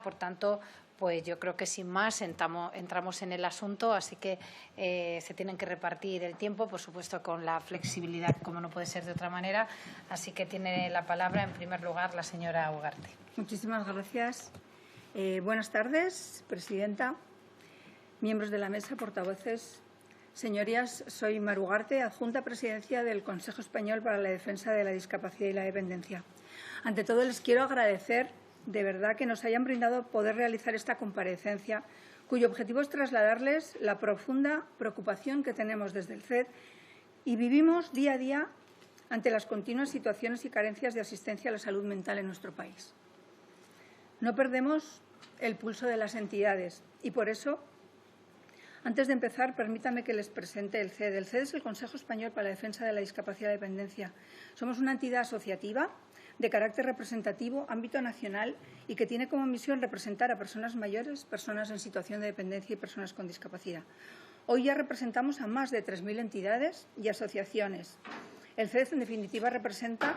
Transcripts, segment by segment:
Por tanto, pues yo creo que sin más entramos en el asunto, así que se tienen que repartir el tiempo, por supuesto, con la flexibilidad, como no puede ser de otra manera. Así que tiene la palabra, en primer lugar, la señora Ugarte. Muchísimas gracias. Buenas tardes, presidenta, miembros de la mesa, portavoces. Señorías, soy Mar Ugarte, adjunta presidencia del Consejo Español para la Defensa de la Discapacidad y la Dependencia. Ante todo, les quiero agradecer de verdad que nos hayan brindado poder realizar esta comparecencia, cuyo objetivo es trasladarles la profunda preocupación que tenemos desde el CED y vivimos día a día ante las continuas situaciones y carencias de asistencia a la salud mental en nuestro país. No perdemos el pulso de las entidades y por eso, antes de empezar, permítanme que les presente el CED. El CED es el Consejo Español para la Defensa de la Discapacidad y la Dependencia. Somos una entidad asociativa de carácter representativo, ámbito nacional y que tiene como misión representar a personas mayores, personas en situación de dependencia y personas con discapacidad. Hoy ya representamos a más de 3.000 entidades y asociaciones. El CED, en definitiva, representa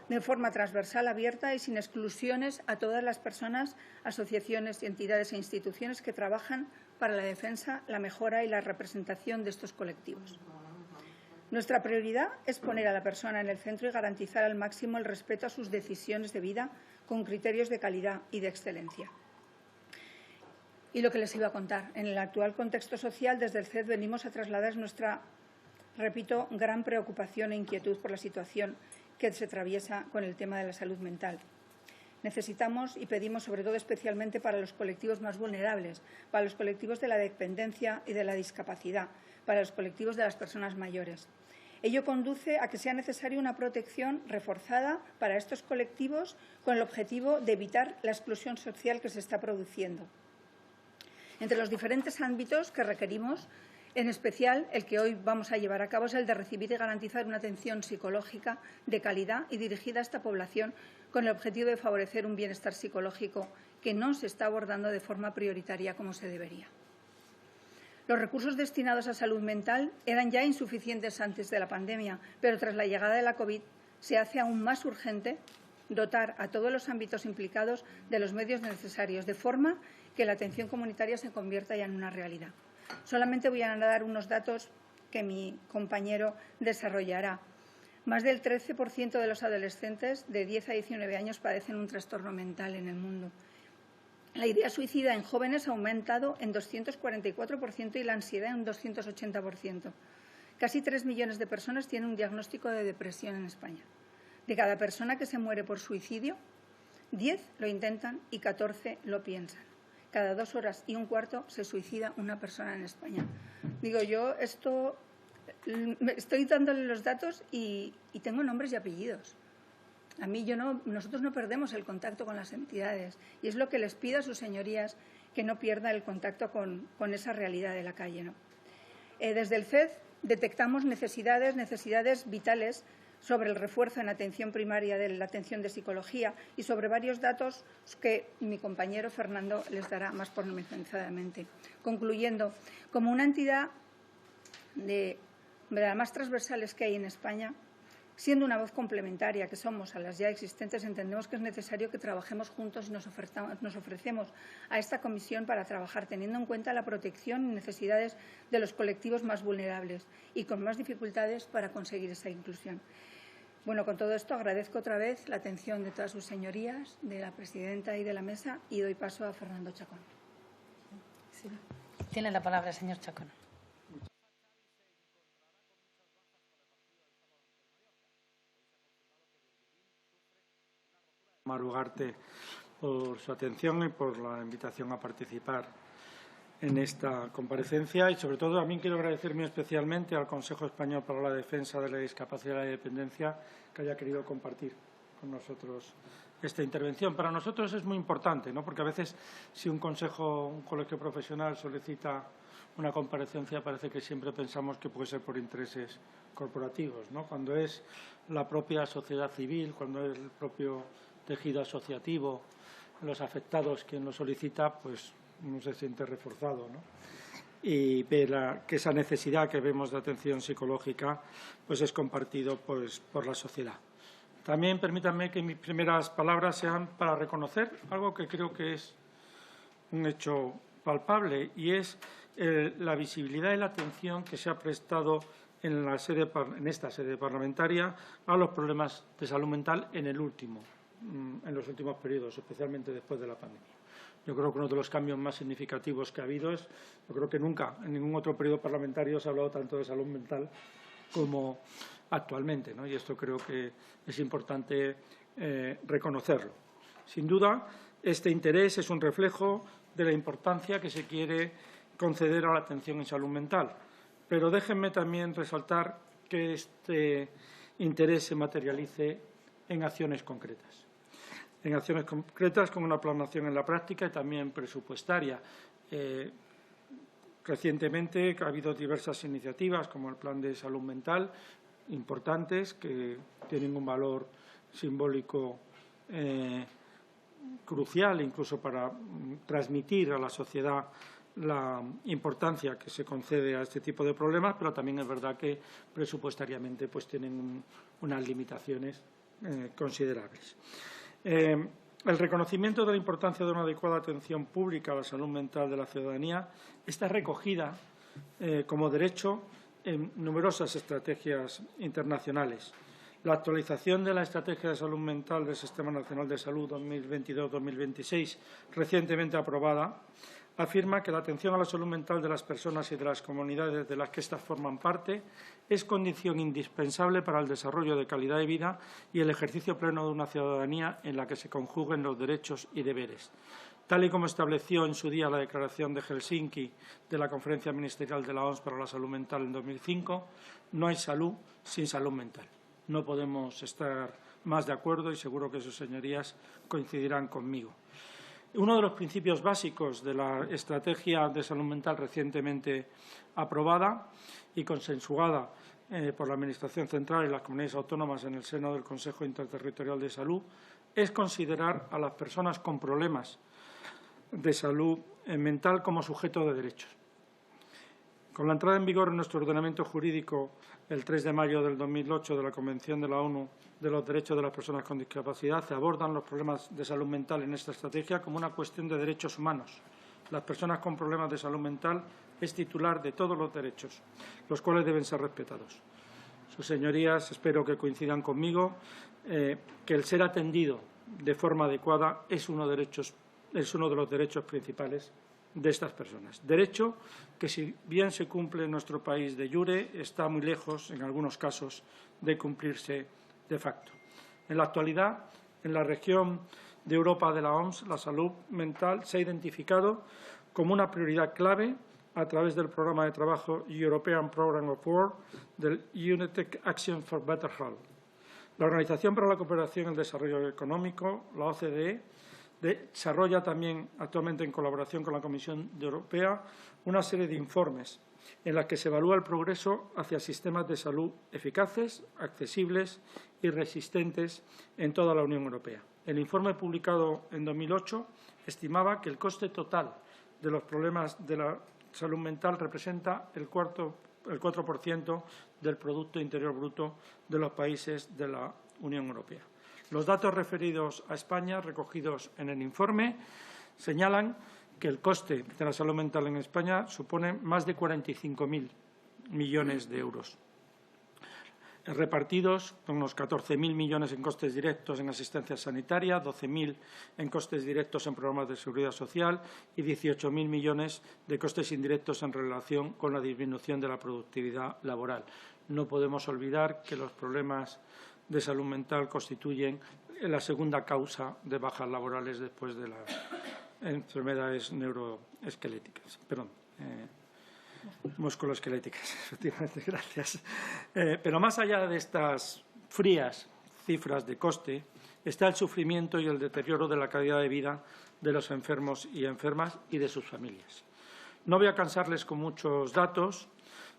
de forma transversal, abierta y sin exclusiones a todas las personas, asociaciones, entidades e instituciones que trabajan para la defensa, la mejora y la representación de estos colectivos. Nuestra prioridad es poner a la persona en el centro y garantizar al máximo el respeto a sus decisiones de vida con criterios de calidad y de excelencia. Y lo que les iba a contar, en el actual contexto social, desde el CED venimos a trasladar nuestra, repito, gran preocupación e inquietud por la situación que se atraviesa con el tema de la salud mental. Necesitamos y pedimos, sobre todo especialmente para los colectivos más vulnerables, para los colectivos de la dependencia y de la discapacidad, para los colectivos de las personas mayores. Ello conduce a que sea necesaria una protección reforzada para estos colectivos con el objetivo de evitar la exclusión social que se está produciendo. Entre los diferentes ámbitos que requerimos, en especial el que hoy vamos a llevar a cabo es el de recibir y garantizar una atención psicológica de calidad y dirigida a esta población con el objetivo de favorecer un bienestar psicológico que no se está abordando de forma prioritaria como se debería. Los recursos destinados a salud mental eran ya insuficientes antes de la pandemia, pero tras la llegada de la COVID se hace aún más urgente dotar a todos los ámbitos implicados de los medios necesarios, de forma que la atención comunitaria se convierta ya en una realidad. Solamente voy a dar unos datos que mi compañero desarrollará. Más del 13% de los adolescentes de 10 a 19 años padecen un trastorno mental en el mundo. La idea suicida en jóvenes ha aumentado en 244% y la ansiedad en un 280%. Casi 3 millones de personas tienen un diagnóstico de depresión en España. De cada persona que se muere por suicidio, 10 lo intentan y 14 lo piensan. Cada 2 horas y un cuarto se suicida una persona en España. Digo, yo estoy dándole los datos y tengo nombres y apellidos. A mí nosotros no perdemos el contacto con las entidades y es lo que les pido a sus señorías, que no pierda el contacto con esa realidad de la calle, ¿no? Desde el CED detectamos necesidades vitales sobre el refuerzo en atención primaria de la atención de psicología y sobre varios datos que mi compañero Fernando les dará más pormenorizadamente. Concluyendo, como una entidad de las más transversales que hay en España, siendo una voz complementaria que somos a las ya existentes, entendemos que es necesario que trabajemos juntos y nos ofrecemos a esta comisión para trabajar teniendo en cuenta la protección y necesidades de los colectivos más vulnerables y con más dificultades para conseguir esa inclusión. Bueno, con todo esto agradezco otra vez la atención de todas sus señorías, de la presidenta y de la mesa, y doy paso a Fernando Chacón. Sí. Tiene la palabra el señor Chacón. Mar Ugarte, por su atención y por la invitación a participar en esta comparecencia, y sobre todo también quiero agradecer muy especialmente al Consejo Español para la Defensa de la Discapacidad y la Dependencia que haya querido compartir con nosotros esta intervención. Para nosotros es muy importante, ¿no? Porque a veces si un colegio profesional solicita una comparecencia parece que siempre pensamos que puede ser por intereses corporativos, ¿no? Cuando es la propia sociedad civil, cuando es el propio tejido asociativo, los afectados quien lo solicita, pues uno se siente reforzado, ¿no? Y ve que esa necesidad que vemos de atención psicológica pues es compartido pues, por la sociedad. También permítanme que mis primeras palabras sean para reconocer algo que creo que es un hecho palpable, y es la visibilidad y la atención que se ha prestado en esta sede parlamentaria a los problemas de salud mental en los últimos periodos, especialmente después de la pandemia. Yo creo que uno de los cambios más significativos que ha habido es, yo creo que nunca en ningún otro periodo parlamentario se ha hablado tanto de salud mental como actualmente, ¿no? Y esto creo que es importante reconocerlo. Sin duda, este interés es un reflejo de la importancia que se quiere conceder a la atención en salud mental. Pero déjenme también resaltar que este interés se materialice en acciones concretas. En acciones concretas con una plasmación en la práctica y también presupuestaria. Recientemente ha habido diversas iniciativas, como el Plan de Salud Mental, importantes, que tienen un valor simbólico crucial, incluso para transmitir a la sociedad la importancia que se concede a este tipo de problemas, pero también es verdad que presupuestariamente pues tienen unas limitaciones considerables. El reconocimiento de la importancia de una adecuada atención pública a la salud mental de la ciudadanía está recogida como derecho en numerosas estrategias internacionales. La actualización de la Estrategia de Salud Mental del Sistema Nacional de Salud 2022-2026, recientemente aprobada, afirma que la atención a la salud mental de las personas y de las comunidades de las que éstas forman parte es condición indispensable para el desarrollo de calidad de vida y el ejercicio pleno de una ciudadanía en la que se conjuguen los derechos y deberes. Tal y como estableció en su día la Declaración de Helsinki de la Conferencia Ministerial de la OMS para la Salud Mental en 2005, no hay salud sin salud mental. No podemos estar más de acuerdo y seguro que sus señorías coincidirán conmigo. Uno de los principios básicos de la Estrategia de Salud Mental recientemente aprobada y consensuada por la Administración Central y las comunidades autónomas en el seno del Consejo Interterritorial de Salud es considerar a las personas con problemas de salud mental como sujeto de derechos. Con la entrada en vigor en nuestro ordenamiento jurídico el 3 de mayo del 2008 de la Convención de la ONU de los Derechos de las Personas con Discapacidad, se abordan los problemas de salud mental en esta estrategia como una cuestión de derechos humanos. Las personas con problemas de salud mental es titular de todos los derechos, los cuales deben ser respetados. Sus señorías, espero que coincidan conmigo, que el ser atendido de forma adecuada es uno de los derechos principales de estas personas. Derecho que, si bien se cumple en nuestro país de jure, está muy lejos, en algunos casos, de cumplirse de facto. En la actualidad, en la región de Europa de la OMS, la salud mental se ha identificado como una prioridad clave a través del programa de trabajo European Programme of Work del United Action for Better Health. La Organización para la Cooperación y el Desarrollo Económico, la OCDE, desarrolla también actualmente en colaboración con la Comisión Europea una serie de informes en los que se evalúa el progreso hacia sistemas de salud eficaces, accesibles y resistentes en toda la Unión Europea. El informe publicado en 2008 estimaba que el coste total de los problemas de la salud mental representa el 4% del Producto Interior Bruto de los países de la Unión Europea. Los datos referidos a España, recogidos en el informe, señalan que el coste de la salud mental en España supone más de 45.000 millones de euros, repartidos con unos 14.000 millones en costes directos en asistencia sanitaria, 12.000 en costes directos en programas de seguridad social y 18.000 millones de costes indirectos en relación con la disminución de la productividad laboral. No podemos olvidar que los problemas de salud mental constituyen la segunda causa de bajas laborales después de las enfermedades musculoesqueléticas, efectivamente, gracias. Pero más allá de estas frías cifras de coste, está el sufrimiento y el deterioro de la calidad de vida de los enfermos y enfermas y de sus familias. No voy a cansarles con muchos datos,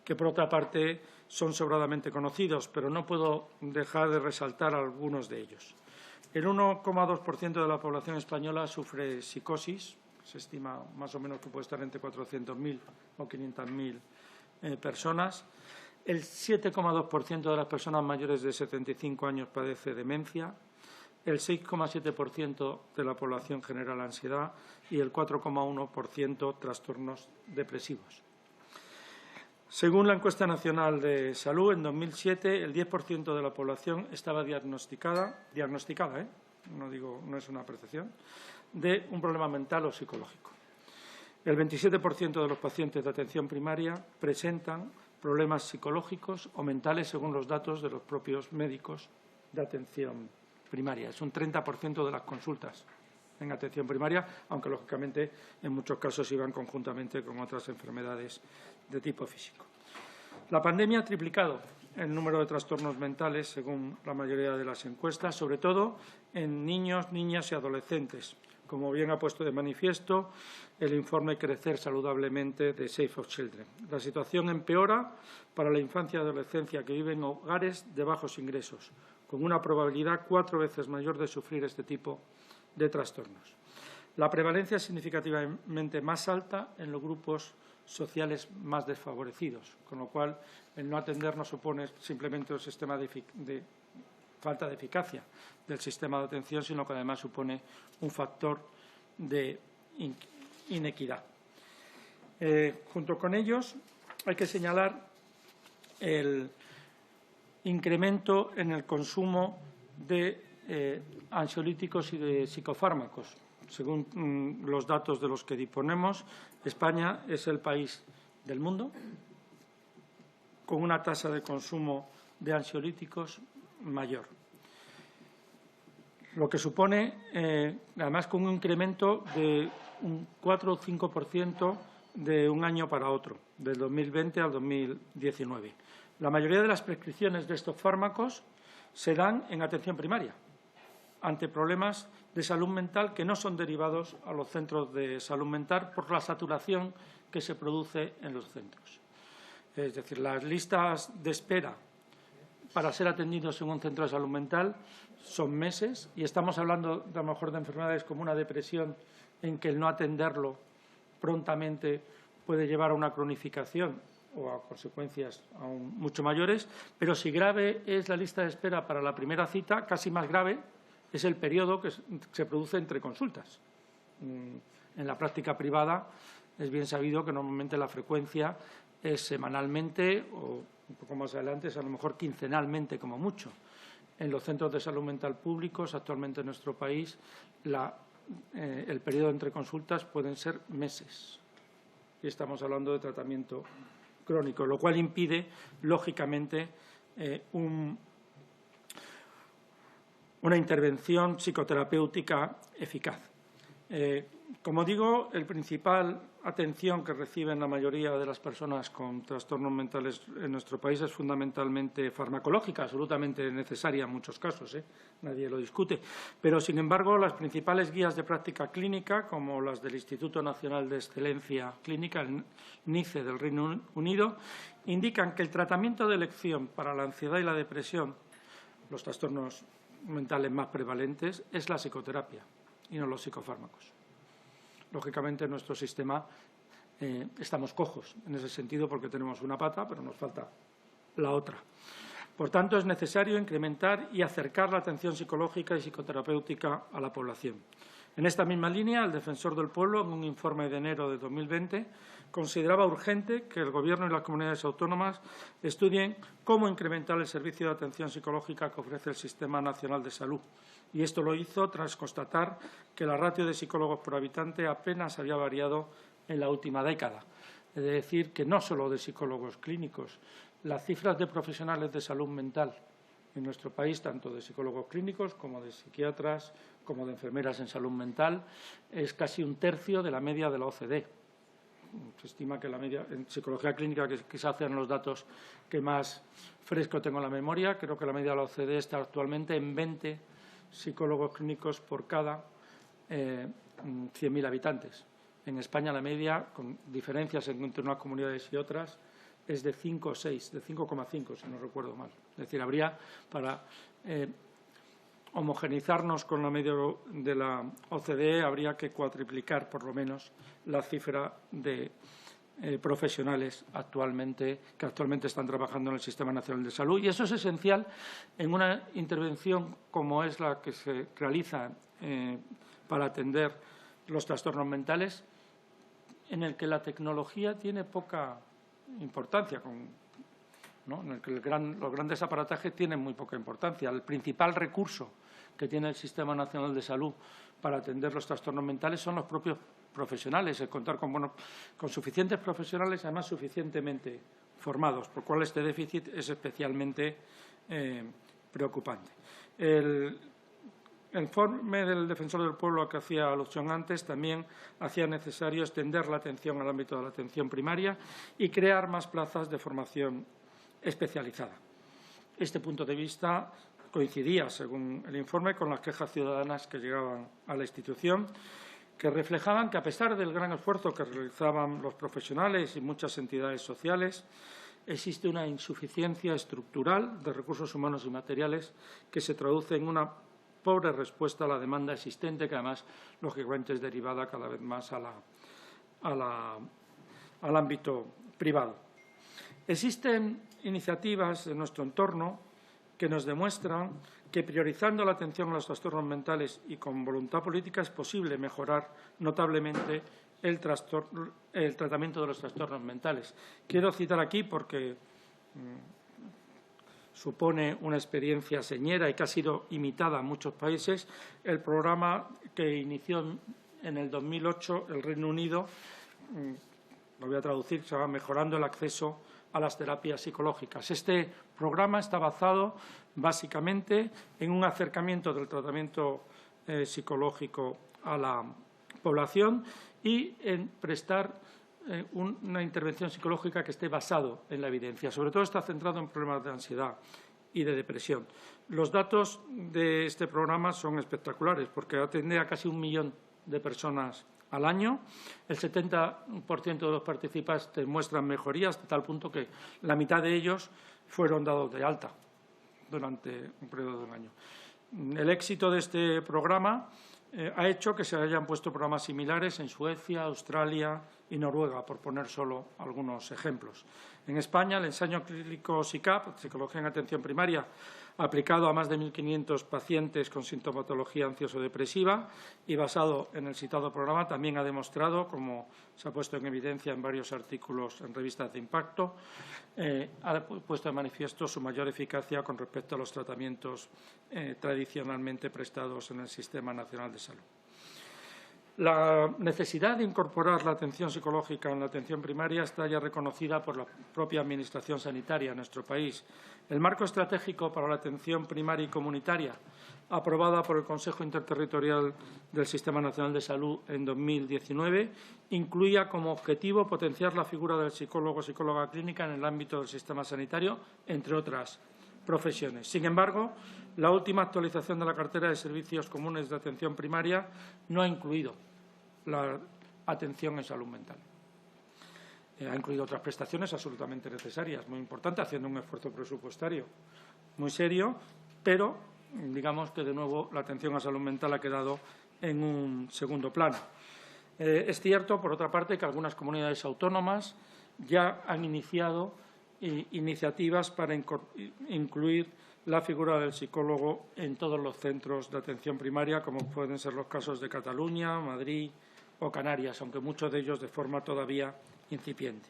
que por otra parte son sobradamente conocidos, pero no puedo dejar de resaltar algunos de ellos. El 1,2% de la población española sufre psicosis, se estima más o menos que puede estar entre 400.000 o 500.000 personas. El 7,2% de las personas mayores de 75 años padece demencia. el 6,7% de la población general ansiedad y el 4,1% trastornos depresivos. Según la encuesta nacional de salud, en 2007 el 10% de la población estaba diagnosticada, no es una percepción, de un problema mental o psicológico. El 27% de los pacientes de atención primaria presentan problemas psicológicos o mentales según los datos de los propios médicos de atención primaria. Es un 30% de las consultas en atención primaria, aunque lógicamente en muchos casos iban conjuntamente con otras enfermedades de tipo físico. La pandemia ha triplicado el número de trastornos mentales según la mayoría de las encuestas, sobre todo en niños, niñas y adolescentes, como bien ha puesto de manifiesto el informe Crecer saludablemente de Save for Children. La situación empeora para la infancia y adolescencia que viven en hogares de bajos ingresos, con una probabilidad 4 veces mayor de sufrir este tipo de trastornos. La prevalencia es significativamente más alta en los grupos sociales más desfavorecidos, con lo cual el no atender no supone simplemente un sistema de falta de eficacia del sistema de atención, sino que además supone un factor de inequidad. Junto con ellos hay que señalar el incremento en el consumo de ansiolíticos y de psicofármacos. Según los datos de los que disponemos, España es el país del mundo con una tasa de consumo de ansiolíticos mayor, lo que supone, además, con un incremento de un 4 o 5% de un año para otro, del 2020 al 2019. La mayoría de las prescripciones de estos fármacos se dan en atención primaria, ante problemas de salud mental que no son derivados a los centros de salud mental por la saturación que se produce en los centros. Es decir, las listas de espera para ser atendidos en un centro de salud mental son meses, y estamos hablando a lo mejor de enfermedades como una depresión, en que el no atenderlo prontamente puede llevar a una cronificación o a consecuencias aún mucho mayores, pero si grave es la lista de espera para la primera cita, casi más grave es el periodo que se produce entre consultas. En la práctica privada es bien sabido que normalmente la frecuencia es semanalmente o un poco más adelante es a lo mejor quincenalmente como mucho. En los centros de salud mental públicos actualmente en nuestro país el periodo entre consultas pueden ser meses. Y estamos hablando de tratamiento crónico, lo cual impide, lógicamente, una intervención psicoterapéutica eficaz. Como digo, la principal atención que reciben la mayoría de las personas con trastornos mentales en nuestro país es fundamentalmente farmacológica, absolutamente necesaria en muchos casos, nadie lo discute. Pero, sin embargo, las principales guías de práctica clínica, como las del Instituto Nacional de Excelencia Clínica, el NICE del Reino Unido, indican que el tratamiento de elección para la ansiedad y la depresión, los trastornos mentales más prevalentes, es la psicoterapia y no los psicofármacos. Lógicamente, en nuestro sistema estamos cojos en ese sentido porque tenemos una pata, pero nos falta la otra. Por tanto, es necesario incrementar y acercar la atención psicológica y psicoterapéutica a la población. En esta misma línea, el Defensor del Pueblo, en un informe de enero de 2020, consideraba urgente que el Gobierno y las comunidades autónomas estudien cómo incrementar el servicio de atención psicológica que ofrece el Sistema Nacional de Salud. Y esto lo hizo tras constatar que la ratio de psicólogos por habitante apenas había variado en la última década. Es decir, que no solo de psicólogos clínicos, las cifras de profesionales de salud mental en nuestro país, tanto de psicólogos clínicos como de psiquiatras, como de enfermeras en salud mental, es casi un tercio de la media de la OCDE. Se estima que la media en psicología clínica, que quizás sean los datos que más fresco tengo en la memoria, creo que la media de la OCDE está actualmente en 20 psicólogos clínicos por cada 100.000 habitantes. En España la media, con diferencias entre unas comunidades y otras, es de 5 o 6, de 5,5 si no recuerdo mal. Es decir, habría para homogeneizarnos con la media de la OCDE, habría que cuatriplicar por lo menos la cifra de profesionales que actualmente están trabajando en el Sistema Nacional de Salud. Y eso es esencial en una intervención como es la que se realiza para atender los trastornos mentales, en el que la tecnología tiene poca importancia, ¿no? En el que los grandes aparatajes tienen muy poca importancia. El principal recurso que tiene el Sistema Nacional de Salud para atender los trastornos mentales son los propios profesionales, el contar con suficientes profesionales, además suficientemente formados, por lo cual este déficit es especialmente preocupante. El informe del Defensor del Pueblo a que hacía alusión antes también hacía necesario extender la atención al ámbito de la atención primaria y crear más plazas de formación especializada. Este punto de vista coincidía, según el informe, con las quejas ciudadanas que llegaban a la institución, que reflejaban que, a pesar del gran esfuerzo que realizaban los profesionales y muchas entidades sociales, existe una insuficiencia estructural de recursos humanos y materiales que se traduce en una pobre respuesta a la demanda existente, que además, lógicamente, es derivada cada vez más al ámbito privado. Existen iniciativas en nuestro entorno que nos demuestran que, priorizando la atención a los trastornos mentales y con voluntad política, es posible mejorar notablemente el tratamiento de los trastornos mentales. Quiero citar aquí, porque supone una experiencia señera y que ha sido imitada en muchos países, el programa que inició en el 2008 el Reino Unido, lo voy a traducir, se llama Mejorando el acceso a las terapias psicológicas. Este programa está basado básicamente en un acercamiento del tratamiento psicológico a la población y en prestar una intervención psicológica que esté basado en la evidencia. Sobre todo está centrado en problemas de ansiedad y de depresión. Los datos de este programa son espectaculares porque atiende a casi 1 millón de personas al año. El 70% de los participantes muestran mejorías, de tal punto que la mitad de ellos fueron dados de alta durante un periodo de un año. El éxito de este programa ha hecho que se hayan puesto programas similares en Suecia, Australia y Noruega, por poner solo algunos ejemplos. En España, el ensayo clínico SICAP, Psicología en Atención Primaria, aplicado a más de 1.500 pacientes con sintomatología ansioso-depresiva y basado en el citado programa, también ha demostrado, como se ha puesto en evidencia en varios artículos en revistas de impacto, ha puesto de manifiesto su mayor eficacia con respecto a los tratamientos tradicionalmente prestados en el Sistema Nacional de Salud. La necesidad de incorporar la atención psicológica en la atención primaria está ya reconocida por la propia Administración sanitaria en nuestro país. El marco estratégico para la atención primaria y comunitaria, aprobada por el Consejo Interterritorial del Sistema Nacional de Salud en 2019, incluía como objetivo potenciar la figura del psicólogo o psicóloga clínica en el ámbito del sistema sanitario, entre otras profesiones. Sin embargo, la última actualización de la cartera de servicios comunes de atención primaria no ha incluido la atención en salud mental. Ha incluido otras prestaciones absolutamente necesarias, muy importantes, haciendo un esfuerzo presupuestario muy serio, pero digamos que, de nuevo, la atención a salud mental ha quedado en un segundo plano. Es cierto, por otra parte, que algunas comunidades autónomas ya han iniciado iniciativas para incluir la figura del psicólogo en todos los centros de atención primaria, como pueden ser los casos de Cataluña, Madrid o Canarias, aunque muchos de ellos de forma todavía incipiente.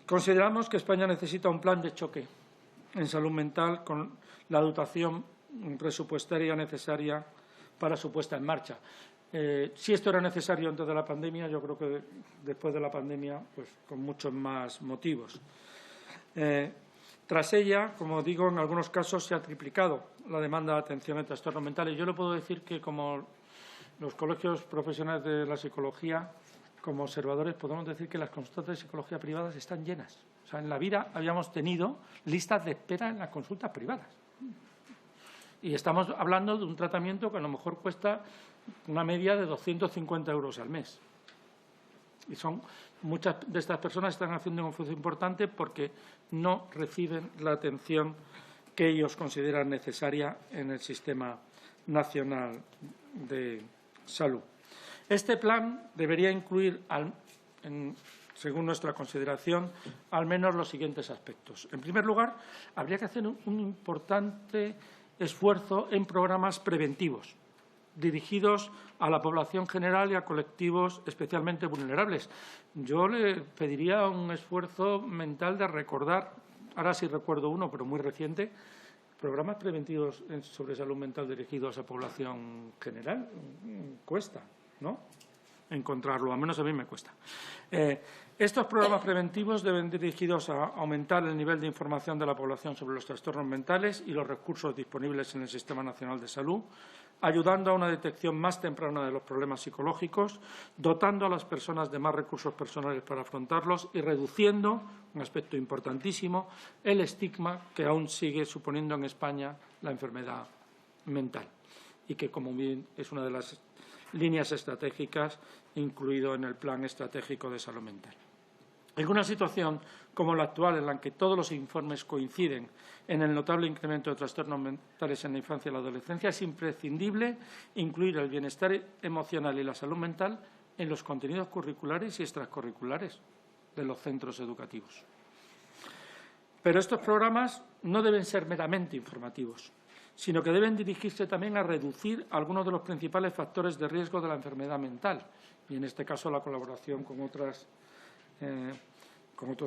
Consideramos que España necesita un plan de choque en salud mental con la dotación presupuestaria necesaria para su puesta en marcha. Si esto era necesario antes de la pandemia, yo creo que después de la pandemia, pues con muchos más motivos. Tras ella, como digo, en algunos casos se ha triplicado la demanda de atención en trastornos mentales. Yo le puedo decir que, como los colegios profesionales de la psicología, como observadores, podemos decir que las consultas de psicología privadas están llenas. O sea, en la vida habíamos tenido listas de espera en las consultas privadas. Y estamos hablando de un tratamiento que a lo mejor cuesta una media de 250 euros al mes. Y muchas de estas personas están haciendo un esfuerzo importante porque no reciben la atención que ellos consideran necesaria en el Sistema Nacional de Salud. Este plan debería incluir según nuestra consideración, al menos los siguientes aspectos. En primer lugar, habría que hacer un importante esfuerzo en programas preventivos, dirigidos a la población general y a colectivos especialmente vulnerables. Yo le pediría un esfuerzo mental de recordar, ahora sí recuerdo uno, pero muy reciente, programas preventivos sobre salud mental dirigidos a población general. Cuesta, ¿no?, encontrarlo, al menos a mí me cuesta. Estos programas preventivos deben dirigidos a aumentar el nivel de información de la población sobre los trastornos mentales y los recursos disponibles en el Sistema Nacional de Salud, ayudando a una detección más temprana de los problemas psicológicos, dotando a las personas de más recursos personales para afrontarlos y reduciendo, un aspecto importantísimo, el estigma que aún sigue suponiendo en España la enfermedad mental y que, como bien, es una de las líneas estratégicas incluido en el Plan Estratégico de Salud Mental. En una situación como la actual, en la que todos los informes coinciden en el notable incremento de trastornos mentales en la infancia y la adolescencia, es imprescindible incluir el bienestar emocional y la salud mental en los contenidos curriculares y extracurriculares de los centros educativos. Pero estos programas no deben ser meramente informativos, sino que deben dirigirse también a reducir algunos de los principales factores de riesgo de la enfermedad mental, y en este caso la colaboración con otros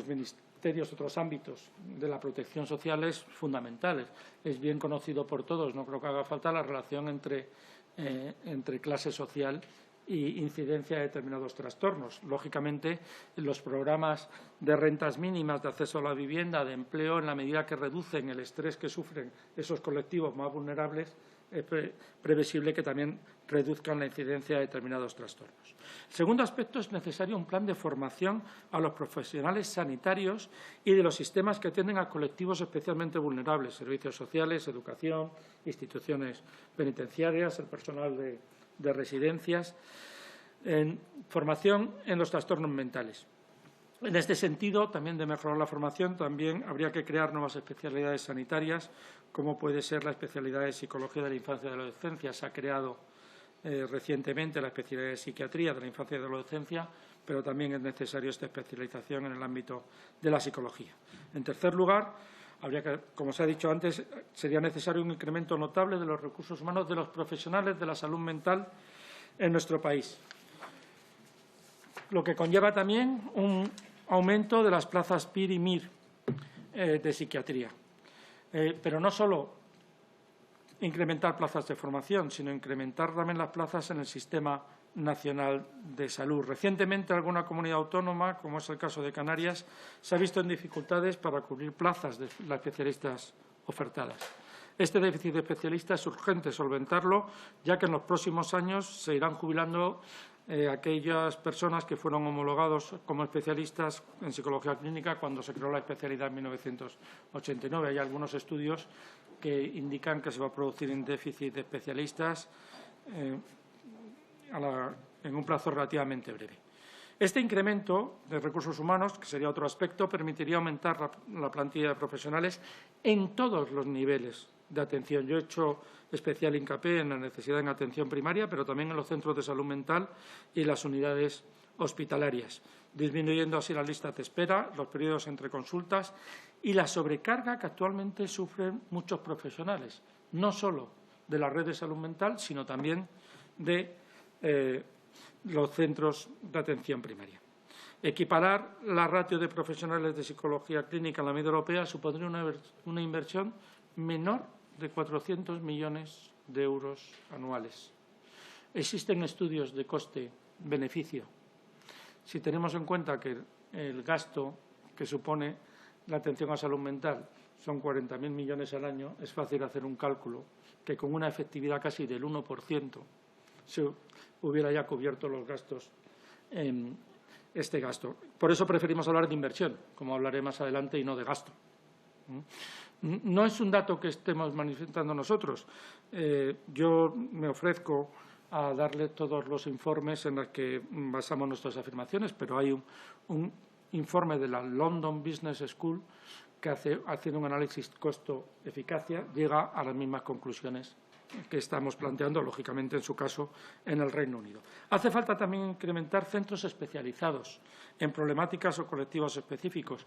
ministerios, otros ámbitos de la protección social es fundamental. Es bien conocido por todos, no creo que haga falta la relación entre clase social y incidencia de determinados trastornos. Lógicamente, los programas de rentas mínimas, de acceso a la vivienda, de empleo, en la medida que reducen el estrés que sufren esos colectivos más vulnerables, es previsible que también reduzcan la incidencia de determinados trastornos. El segundo aspecto, es necesario un plan de formación a los profesionales sanitarios y de los sistemas que atienden a colectivos especialmente vulnerables, servicios sociales, educación, instituciones penitenciarias, el personal de residencias, en formación en los trastornos mentales. En este sentido, también de mejorar la formación, también habría que crear nuevas especialidades sanitarias, como puede ser la especialidad de Psicología de la Infancia y de la Adolescencia. Se ha creado recientemente la especialidad de Psiquiatría de la Infancia y de la Adolescencia, pero también es necesaria esta especialización en el ámbito de la psicología. En tercer lugar, como se ha dicho antes, sería necesario un incremento notable de los recursos humanos de los profesionales de la salud mental en nuestro país, lo que conlleva también un aumento de las plazas PIR y MIR de psiquiatría. Pero no solo incrementar plazas de formación, sino incrementar también las plazas en el Sistema Nacional de Salud. Recientemente, alguna comunidad autónoma, como es el caso de Canarias, se ha visto en dificultades para cubrir plazas de las especialistas ofertadas. Este déficit de especialistas es urgente solventarlo, ya que en los próximos años se irán jubilando aquellas personas que fueron homologados como especialistas en psicología clínica cuando se creó la especialidad en 1989. Hay algunos estudios que indican que se va a producir un déficit de especialistas en un plazo relativamente breve. Este incremento de recursos humanos, que sería otro aspecto, permitiría aumentar la plantilla de profesionales en todos los niveles de atención. Yo he hecho especial hincapié en la necesidad en atención primaria, pero también en los centros de salud mental y las unidades hospitalarias, disminuyendo así las listas de espera, los periodos entre consultas y la sobrecarga que actualmente sufren muchos profesionales, no solo de la red de salud mental, sino también de los centros de atención primaria. Equiparar la ratio de profesionales de psicología clínica en la media europea supondría una inversión menor de 400 millones de euros anuales. Existen estudios de coste-beneficio. Si tenemos en cuenta que el gasto que supone la atención a salud mental son 40.000 millones al año, es fácil hacer un cálculo que con una efectividad casi del 1% se hubiera ya cubierto los gastos en este gasto. Por eso preferimos hablar de inversión, como hablaré más adelante, y no de gasto. No es un dato que estemos manifestando nosotros. Yo me ofrezco a darle todos los informes en los que basamos nuestras afirmaciones, pero hay un informe de la London Business School que haciendo un análisis costo-eficacia, llega a las mismas conclusiones que estamos planteando, lógicamente, en su caso, en el Reino Unido. Hace falta también incrementar centros especializados en problemáticas o colectivos específicos.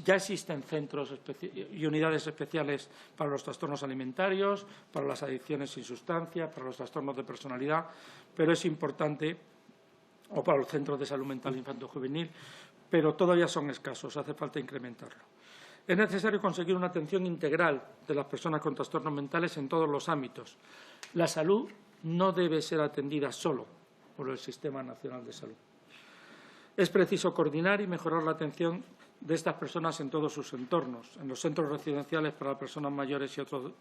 Ya existen centros y unidades especiales para los trastornos alimentarios, para las adicciones sin sustancia, para los trastornos de personalidad, pero es importante, o para los centros de salud mental infanto-juvenil, pero todavía son escasos, hace falta incrementarlo. Es necesario conseguir una atención integral de las personas con trastornos mentales en todos los ámbitos. La salud no debe ser atendida solo por el Sistema Nacional de Salud. Es preciso coordinar y mejorar la atención de estas personas en todos sus entornos, en los centros residenciales para personas mayores y otros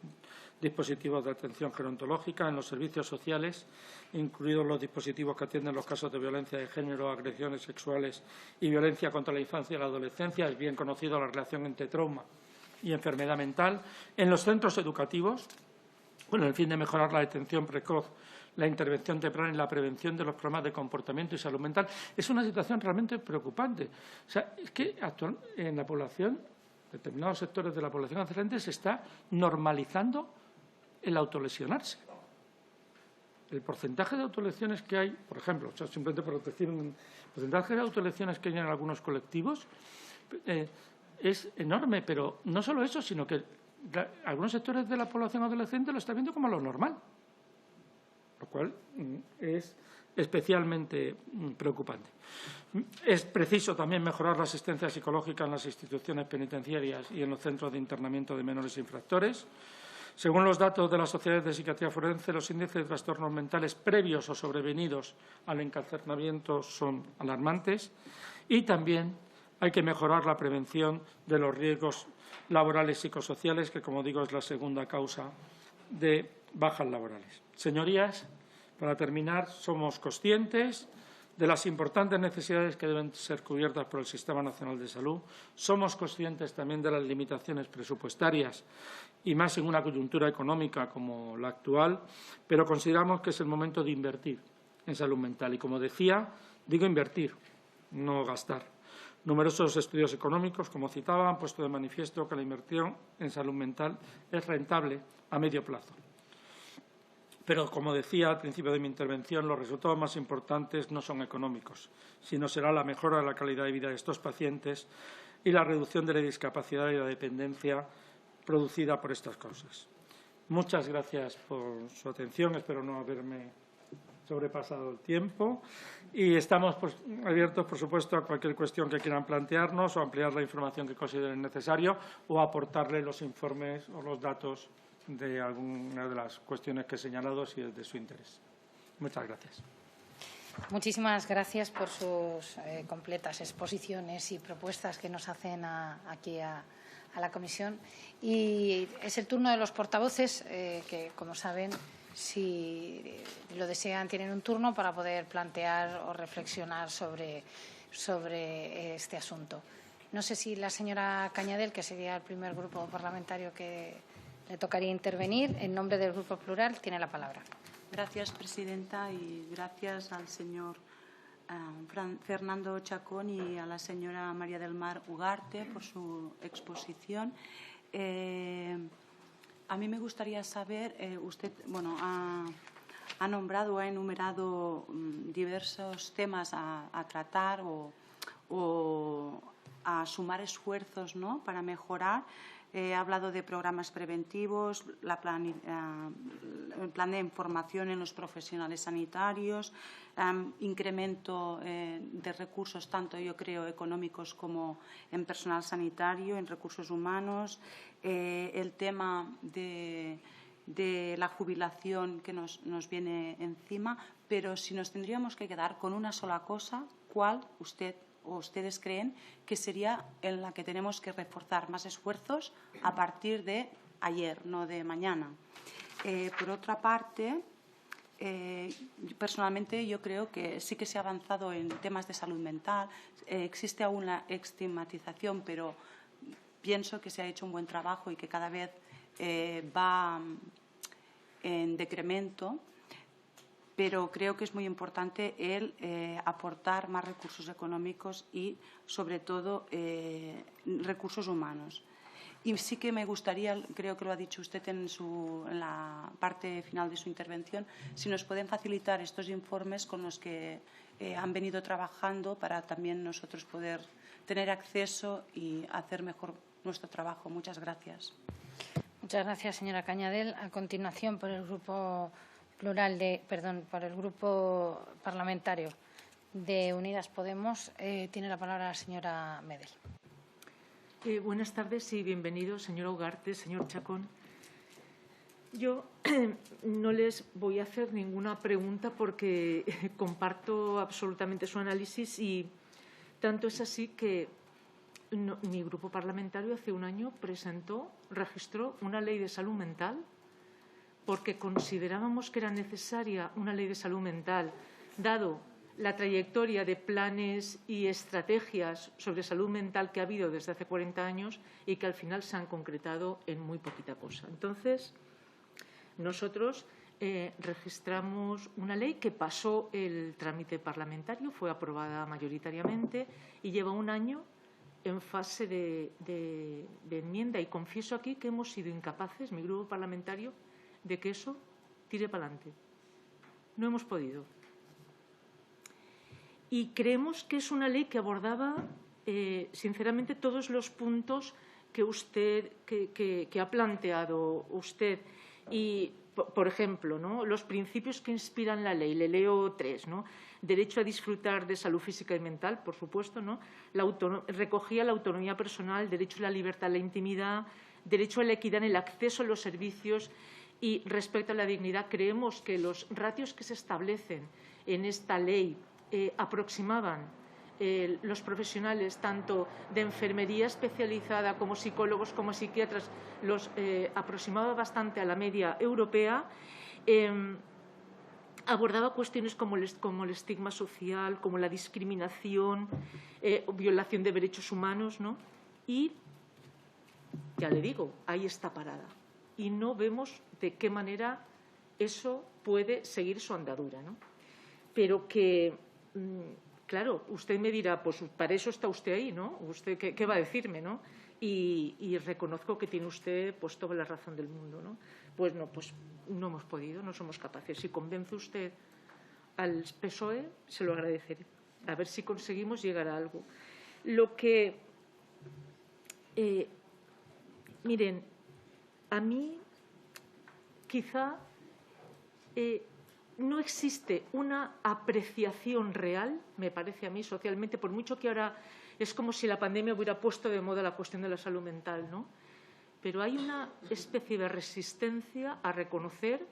dispositivos de atención gerontológica, en los servicios sociales, incluidos los dispositivos que atienden los casos de violencia de género, agresiones sexuales y violencia contra la infancia y la adolescencia. Es bien conocida la relación entre trauma y enfermedad mental. En los centros educativos, con el fin de mejorar la detención precoz, la intervención temprana y la prevención de los problemas de comportamiento y salud mental. Es una situación realmente preocupante. O sea, es que actualmente en la población, determinados sectores de la población adolescente, se está normalizando el autolesionarse. El porcentaje de autolesiones que hay, por ejemplo, o sea, simplemente por decir un porcentaje de autolesiones que hay en algunos colectivos es enorme, pero no solo eso, sino que algunos sectores de la población adolescente lo están viendo como lo normal, lo cual es especialmente preocupante. Es preciso también mejorar la asistencia psicológica en las instituciones penitenciarias y en los centros de internamiento de menores infractores. Según los datos de las sociedades de psiquiatría forense, los índices de trastornos mentales previos o sobrevenidos al encarcelamiento son alarmantes y también hay que mejorar la prevención de los riesgos laborales psicosociales, que, como digo, es la segunda causa de bajas laborales. Señorías, para terminar, somos conscientes de las importantes necesidades que deben ser cubiertas por el Sistema Nacional de Salud. Somos conscientes también de las limitaciones presupuestarias y más en una coyuntura económica como la actual, pero consideramos que es el momento de invertir en salud mental. Y, como decía, digo invertir, no gastar. Numerosos estudios económicos, como citaba, han puesto de manifiesto que la inversión en salud mental es rentable a medio plazo. Pero, como decía al principio de mi intervención, los resultados más importantes no son económicos, sino será la mejora de la calidad de vida de estos pacientes y la reducción de la discapacidad y la dependencia producida por estas causas. Muchas gracias por su atención. Espero no haberme sobrepasado el tiempo y estamos abiertos, por supuesto, a cualquier cuestión que quieran plantearnos o ampliar la información que consideren necesario o aportarle los informes o los datos de alguna de las cuestiones que he señalado si es de su interés. Muchas gracias. Muchísimas gracias por sus completas exposiciones y propuestas que nos hacen aquí a la comisión. Y es el turno de los portavoces que, como saben, si lo desean, tienen un turno para poder plantear o reflexionar sobre este asunto. No sé si la señora Cañadell, que sería el primer grupo parlamentario que le tocaría intervenir, en nombre del Grupo Plural, tiene la palabra. Gracias, presidenta, y gracias al señor Fernando Chacón y a la señora María del Mar Ugarte por su exposición. A mí me gustaría saber, usted ha nombrado o ha enumerado diversos temas a tratar o a sumar esfuerzos, ¿no?, para mejorar. Ha hablado de programas preventivos, el plan de información en los profesionales sanitarios, incremento de recursos, tanto yo creo económicos como en personal sanitario, en recursos humanos, el tema de la jubilación que nos viene encima, pero si nos tendríamos que quedar con una sola cosa, ¿cuál ustedes creen que sería en la que tenemos que reforzar más esfuerzos a partir de ayer, no de mañana? Por otra parte, personalmente yo creo que sí que se ha avanzado en temas de salud mental. Existe aún la estigmatización, pero pienso que se ha hecho un buen trabajo y que cada vez va en decremento. Pero creo que es muy importante el aportar más recursos económicos y, sobre todo, recursos humanos. Y sí que me gustaría, creo que lo ha dicho usted en la parte final de su intervención, si nos pueden facilitar estos informes con los que han venido trabajando para también nosotros poder tener acceso y hacer mejor nuestro trabajo. Muchas gracias. Muchas gracias, señora Cañadel. A continuación, por el grupo parlamentario de Unidas Podemos, tiene la palabra la señora Medel. Buenas tardes y bienvenidos, señora Ugarte, señor Chacón. Yo no les voy a hacer ninguna pregunta porque comparto absolutamente su análisis y tanto es así que mi grupo parlamentario hace un año registró una ley de salud mental porque considerábamos que era necesaria una ley de salud mental, dado la trayectoria de planes y estrategias sobre salud mental que ha habido desde hace 40 años y que al final se han concretado en muy poquita cosa. Entonces, nosotros registramos una ley que pasó el trámite parlamentario, fue aprobada mayoritariamente y lleva un año en fase de enmienda. Y confieso aquí que hemos sido incapaces, mi grupo parlamentario, de que eso tire para adelante. No hemos podido. Y creemos que es una ley que abordaba, sinceramente, todos los puntos que ha planteado usted. Y, por ejemplo, ¿no?, los principios que inspiran la ley, le leo 3, ¿no? Derecho a disfrutar de salud física y mental, por supuesto, ¿no? Recogía la autonomía personal, derecho a la libertad, a la intimidad, derecho a la equidad en el acceso a los servicios y respecto a la dignidad. Creemos que los ratios que se establecen en esta ley aproximaban los profesionales tanto de enfermería especializada como psicólogos como psiquiatras, los aproximaba bastante a la media europea. Abordaba cuestiones como el estigma social, como la discriminación, violación de derechos humanos, ¿no? Y, ya le digo, ahí está parada. Y no vemos de qué manera eso puede seguir su andadura, ¿no? Pero que, claro, usted me dirá, pues para eso está usted ahí, ¿no? ¿Usted qué va a decirme, no? Y reconozco que tiene usted pues toda la razón del mundo, ¿no? Pues no hemos podido, no somos capaces. Si convence usted al PSOE, se lo agradeceré. A ver si conseguimos llegar a algo. Lo que, miren, a mí quizá no existe una apreciación real, me parece a mí, socialmente, por mucho que ahora es como si la pandemia hubiera puesto de moda la cuestión de la salud mental, ¿no? Pero hay una especie de resistencia a reconocer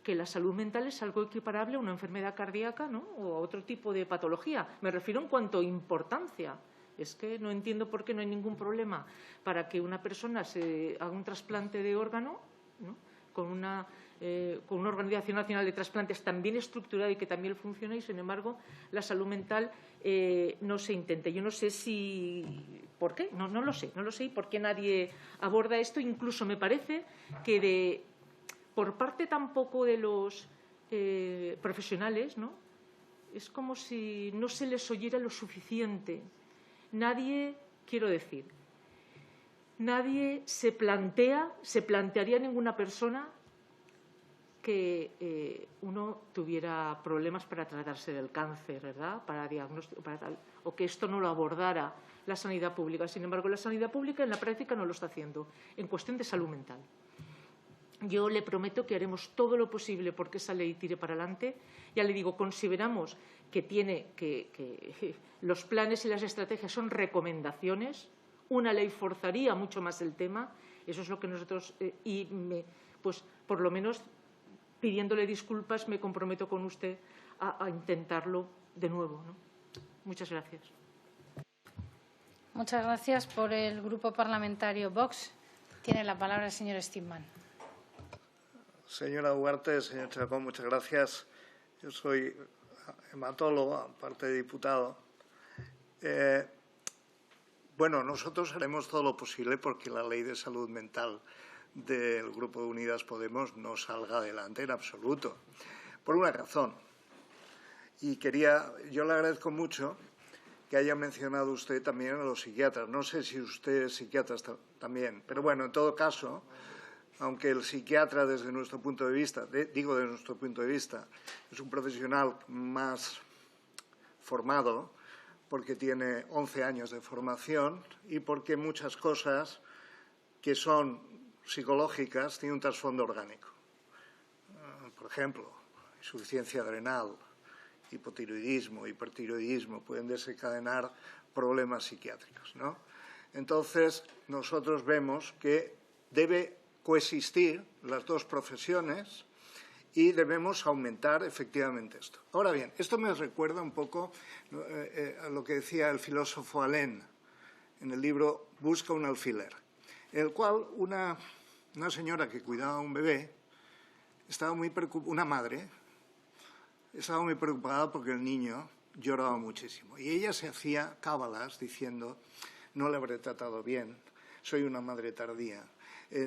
que la salud mental es algo equiparable a una enfermedad cardíaca, ¿no?, o a otro tipo de patología. Me refiero en cuanto a importancia. Es que no entiendo por qué no hay ningún problema para que una persona se haga un trasplante de órgano, ¿no?, con una Organización Nacional de Trasplantes también estructurada y que también funciona, y, sin embargo, la salud mental no se intenta. Yo no sé ¿por qué? No lo sé. No lo sé y por qué nadie aborda esto. Incluso me parece que por parte tampoco de los profesionales, ¿no?, es como si no se les oyera lo suficiente. Nadie se plantearía ninguna persona que uno tuviera problemas para tratarse del cáncer, ¿verdad?, para diagnóstico, para tal, o que esto no lo abordara la sanidad pública. Sin embargo, la sanidad pública en la práctica no lo está haciendo en cuestión de salud mental. Yo le prometo que haremos todo lo posible porque esa ley tire para adelante. Ya le digo, consideramos que los planes y las estrategias son recomendaciones. Una ley forzaría mucho más el tema. Eso es lo que nosotros, pues por lo menos pidiéndole disculpas, me comprometo con usted a intentarlo de nuevo, ¿no? Muchas gracias. Muchas gracias. Por el Grupo Parlamentario Vox tiene la palabra el señor Stigman. Señora Ugarte, señor Chacón, muchas gracias. Yo soy hematólogo, aparte de diputado. Bueno, nosotros haremos todo lo posible porque la ley de salud mental del Grupo de Unidas Podemos no salga adelante en absoluto, por una razón. Y yo le agradezco mucho que haya mencionado usted también a los psiquiatras. No sé si usted es psiquiatra también, pero bueno, en todo caso, aunque el psiquiatra desde nuestro punto de vista, digo desde nuestro punto de vista, es un profesional más formado, porque tiene 11 años de formación y porque muchas cosas que son psicológicas tienen un trasfondo orgánico. Por ejemplo, insuficiencia adrenal, hipotiroidismo, hipertiroidismo, pueden desencadenar problemas psiquiátricos, ¿no? Entonces, nosotros vemos que debe coexistir las dos profesiones y debemos aumentar efectivamente esto. Ahora bien, esto me recuerda un poco a lo que decía el filósofo Alain en el libro Busca un alfiler, en el cual una señora que cuidaba a un bebé, estaba muy preocupada, una madre, estaba muy preocupada porque el niño lloraba muchísimo. Y ella se hacía cábalas diciendo, no le habré tratado bien, soy una madre tardía,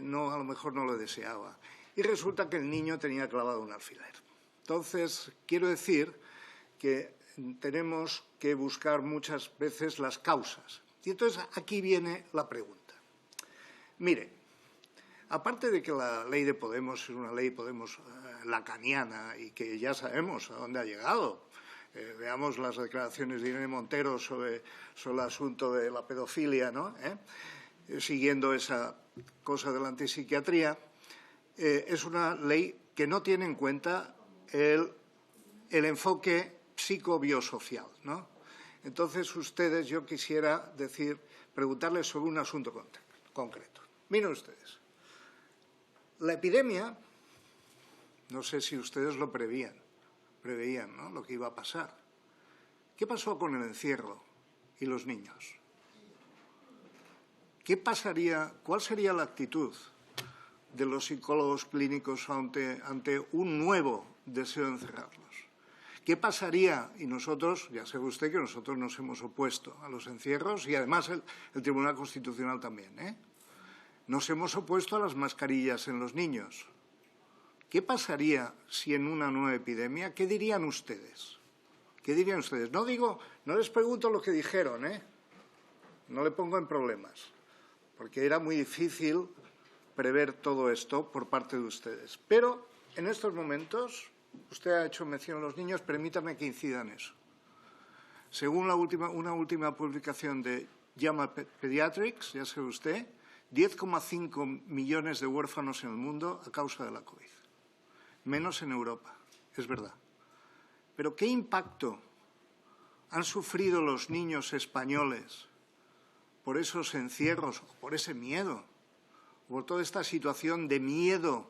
no, a lo mejor no lo deseaba. Y resulta que el niño tenía clavado un alfiler. Entonces, quiero decir que tenemos que buscar muchas veces las causas. Y entonces aquí viene la pregunta. Mire, aparte de que la ley de Podemos es una ley lacaniana y que ya sabemos a dónde ha llegado, veamos las declaraciones de Irene Montero sobre el asunto de la pedofilia, ¿no? Siguiendo esa cosa de la antipsiquiatría, es una ley que no tiene en cuenta el enfoque psicobiosocial, ¿no? Entonces, yo quisiera preguntarles sobre un asunto concreto. Miren ustedes, la epidemia, no sé si ustedes lo preveían, ¿no?, lo que iba a pasar. ¿Qué pasó con el encierro y los niños? ¿Qué pasaría, cuál sería la actitud de los psicólogos clínicos ante un nuevo deseo de encerrarlos? ¿Qué pasaría? Y nosotros, ya sabe usted que nosotros nos hemos opuesto a los encierros y además el Tribunal Constitucional también, ¿eh? Nos hemos opuesto a las mascarillas en los niños. ¿Qué pasaría si en una nueva epidemia? ¿Qué dirían ustedes? ¿Qué dirían ustedes? No les pregunto lo que dijeron, ¿eh? No le pongo en problemas, porque era muy difícil prever todo esto por parte de ustedes. Pero en estos momentos, usted ha hecho mención a los niños, permítame que incida en eso. Según una última publicación de JAMA Pediatrics, ya sabe usted, 10,5 millones de huérfanos en el mundo a causa de la COVID. Menos en Europa, es verdad. Pero ¿qué impacto han sufrido los niños españoles por esos encierros, por ese miedo, por toda esta situación de miedo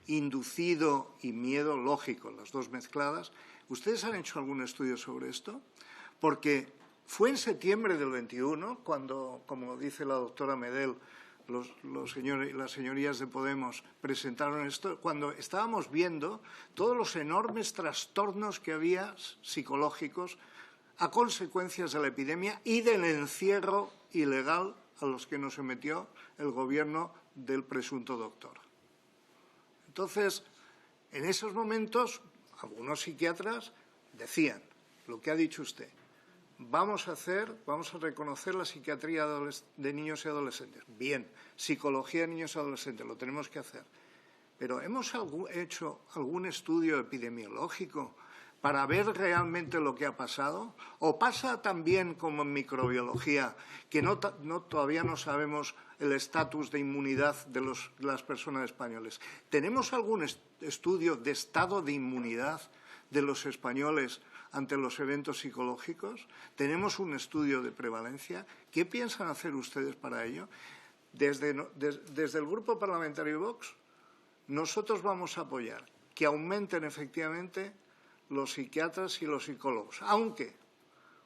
inducido y miedo lógico, las dos mezcladas? ¿Ustedes han hecho algún estudio sobre esto? Porque fue en septiembre del 21 cuando, como dice la doctora Medel, las señorías de Podemos presentaron esto, cuando estábamos viendo todos los enormes trastornos que había psicológicos a consecuencias de la epidemia y del encierro ilegal a los que nos sometió el gobierno del presunto doctor. Entonces, en esos momentos, algunos psiquiatras decían lo que ha dicho usted. Vamos a reconocer la psiquiatría de niños y adolescentes. Bien, psicología de niños y adolescentes, lo tenemos que hacer. Pero ¿hemos hecho algún estudio epidemiológico para ver realmente lo que ha pasado? ¿O pasa también como en microbiología, que todavía no sabemos el estatus de inmunidad de las personas españolas? ¿Tenemos algún estudio de estado de inmunidad de los españoles ante los eventos psicológicos? ¿Tenemos un estudio de prevalencia? ¿Qué piensan hacer ustedes para ello? Desde el Grupo Parlamentario Vox, nosotros vamos a apoyar que aumenten efectivamente los psiquiatras y los psicólogos, aunque,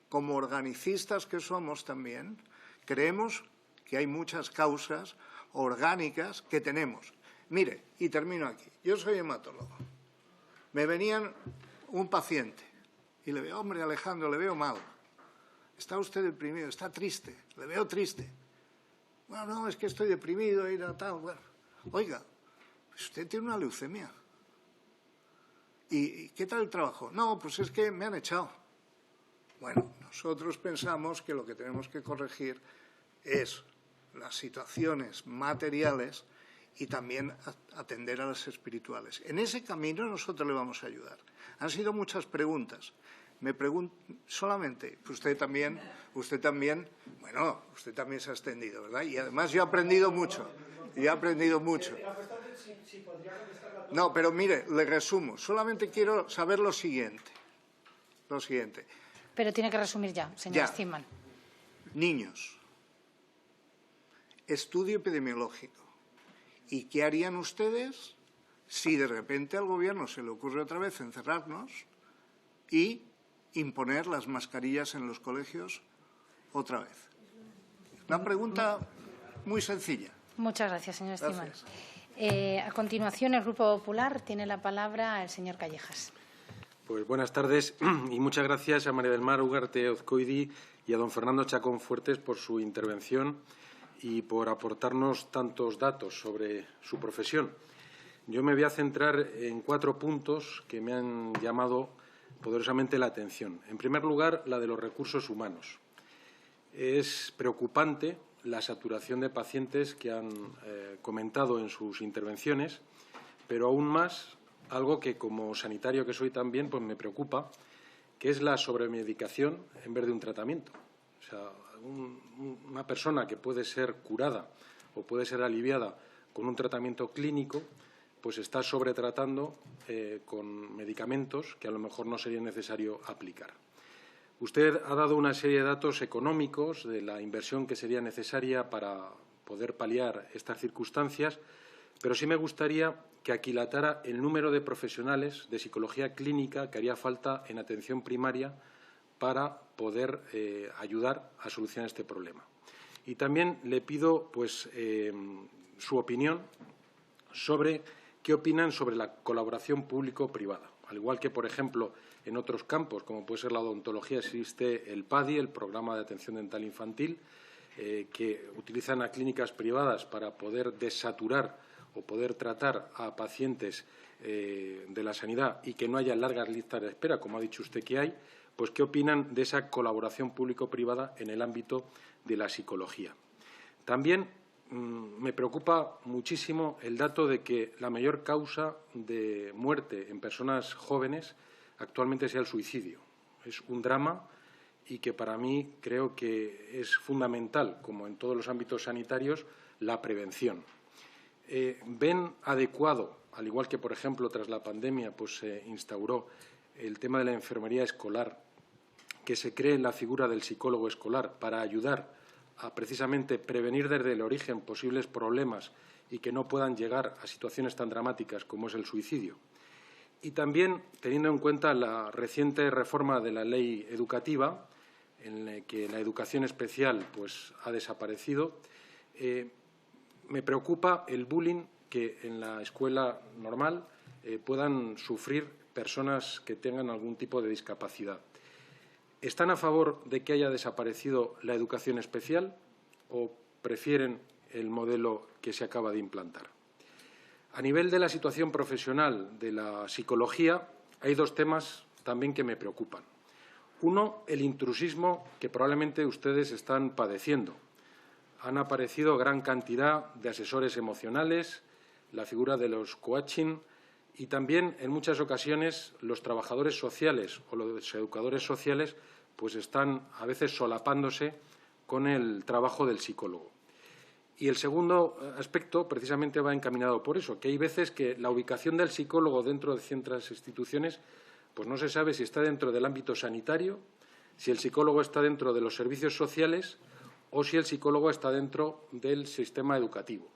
como organicistas que somos también, creemos que hay muchas causas orgánicas que tenemos. Mire, y termino aquí, yo soy hematólogo. Me venían un paciente y le veo, hombre, Alejandro, le veo mal. ¿Está usted deprimido? ¿Está triste? Le veo triste. Bueno, no, es que estoy deprimido y tal. Bueno, oiga, pues usted tiene una leucemia. ¿Y qué tal el trabajo? No, pues es que me han echado. Bueno, Nosotros pensamos que lo que tenemos que corregir es las situaciones materiales y también atender a las espirituales. En ese camino nosotros le vamos a ayudar. Han sido muchas preguntas. Me pregunto solamente, usted también, bueno, usted también se ha extendido, ¿verdad? Y además yo he aprendido mucho, No, pero mire, le resumo. Solamente quiero saber lo siguiente. Pero tiene que resumir ya, señor Stimman. Niños. Estudio epidemiológico. ¿Y qué harían ustedes si de repente al Gobierno se le ocurre otra vez encerrarnos y imponer las mascarillas en los colegios otra vez? Una pregunta muy sencilla. Muchas gracias, señor Stimman. Gracias. A continuación, el Grupo Popular tiene la palabra el señor Callejas. Pues buenas tardes y muchas gracias a María del Mar Ugarte Ozcoidi y a don Fernando Chacón Fuertes por su intervención y por aportarnos tantos datos sobre su profesión. Yo me voy a centrar en 4 puntos que me han llamado poderosamente la atención. En primer lugar, la de los recursos humanos. Es preocupante la saturación de pacientes que han comentado en sus intervenciones, pero aún más algo que como sanitario que soy también pues me preocupa, que es la sobremedicación en vez de un tratamiento. O sea, una persona que puede ser curada o puede ser aliviada con un tratamiento clínico, pues está sobretratando con medicamentos que a lo mejor no sería necesario aplicar. Usted ha dado una serie de datos económicos de la inversión que sería necesaria para poder paliar estas circunstancias, pero sí me gustaría que aquilatara el número de profesionales de psicología clínica que haría falta en atención primaria para poder ayudar a solucionar este problema. Y también le pido pues, su opinión sobre qué opinan sobre la colaboración público-privada. Al igual que, por ejemplo, en otros campos, como puede ser la odontología, existe el PADI, el Programa de Atención Dental Infantil, que utilizan a clínicas privadas para poder desaturar o poder tratar a pacientes de la sanidad y que no haya largas listas de espera, como ha dicho usted que hay, pues ¿qué opinan de esa colaboración público-privada en el ámbito de la psicología? También me preocupa muchísimo el dato de que la mayor causa de muerte en personas jóvenes actualmente sea el suicidio. Es un drama y que para mí creo que es fundamental, como en todos los ámbitos sanitarios, la prevención. ¿Ven adecuado, al igual que, por ejemplo, tras la pandemia pues, se instauró el tema de la enfermería escolar, que se cree la figura del psicólogo escolar para ayudar a precisamente prevenir desde el origen posibles problemas y que no puedan llegar a situaciones tan dramáticas como es el suicidio? Y también, teniendo en cuenta la reciente reforma de la ley educativa, en la que la educación especial pues, ha desaparecido, me preocupa el bullying que en la escuela normal puedan sufrir personas que tengan algún tipo de discapacidad. ¿Están a favor de que haya desaparecido la educación especial o prefieren el modelo que se acaba de implantar? A nivel de la situación profesional de la psicología, hay 2 temas también que me preocupan. Uno, el intrusismo que probablemente ustedes están padeciendo. Han aparecido gran cantidad de asesores emocionales, la figura de los coaching y también, en muchas ocasiones, los trabajadores sociales o los educadores sociales pues están a veces solapándose con el trabajo del psicólogo. Y el segundo aspecto precisamente va encaminado por eso, que hay veces que la ubicación del psicólogo dentro de ciertas instituciones pues no se sabe si está dentro del ámbito sanitario, si el psicólogo está dentro de los servicios sociales o si el psicólogo está dentro del sistema educativo.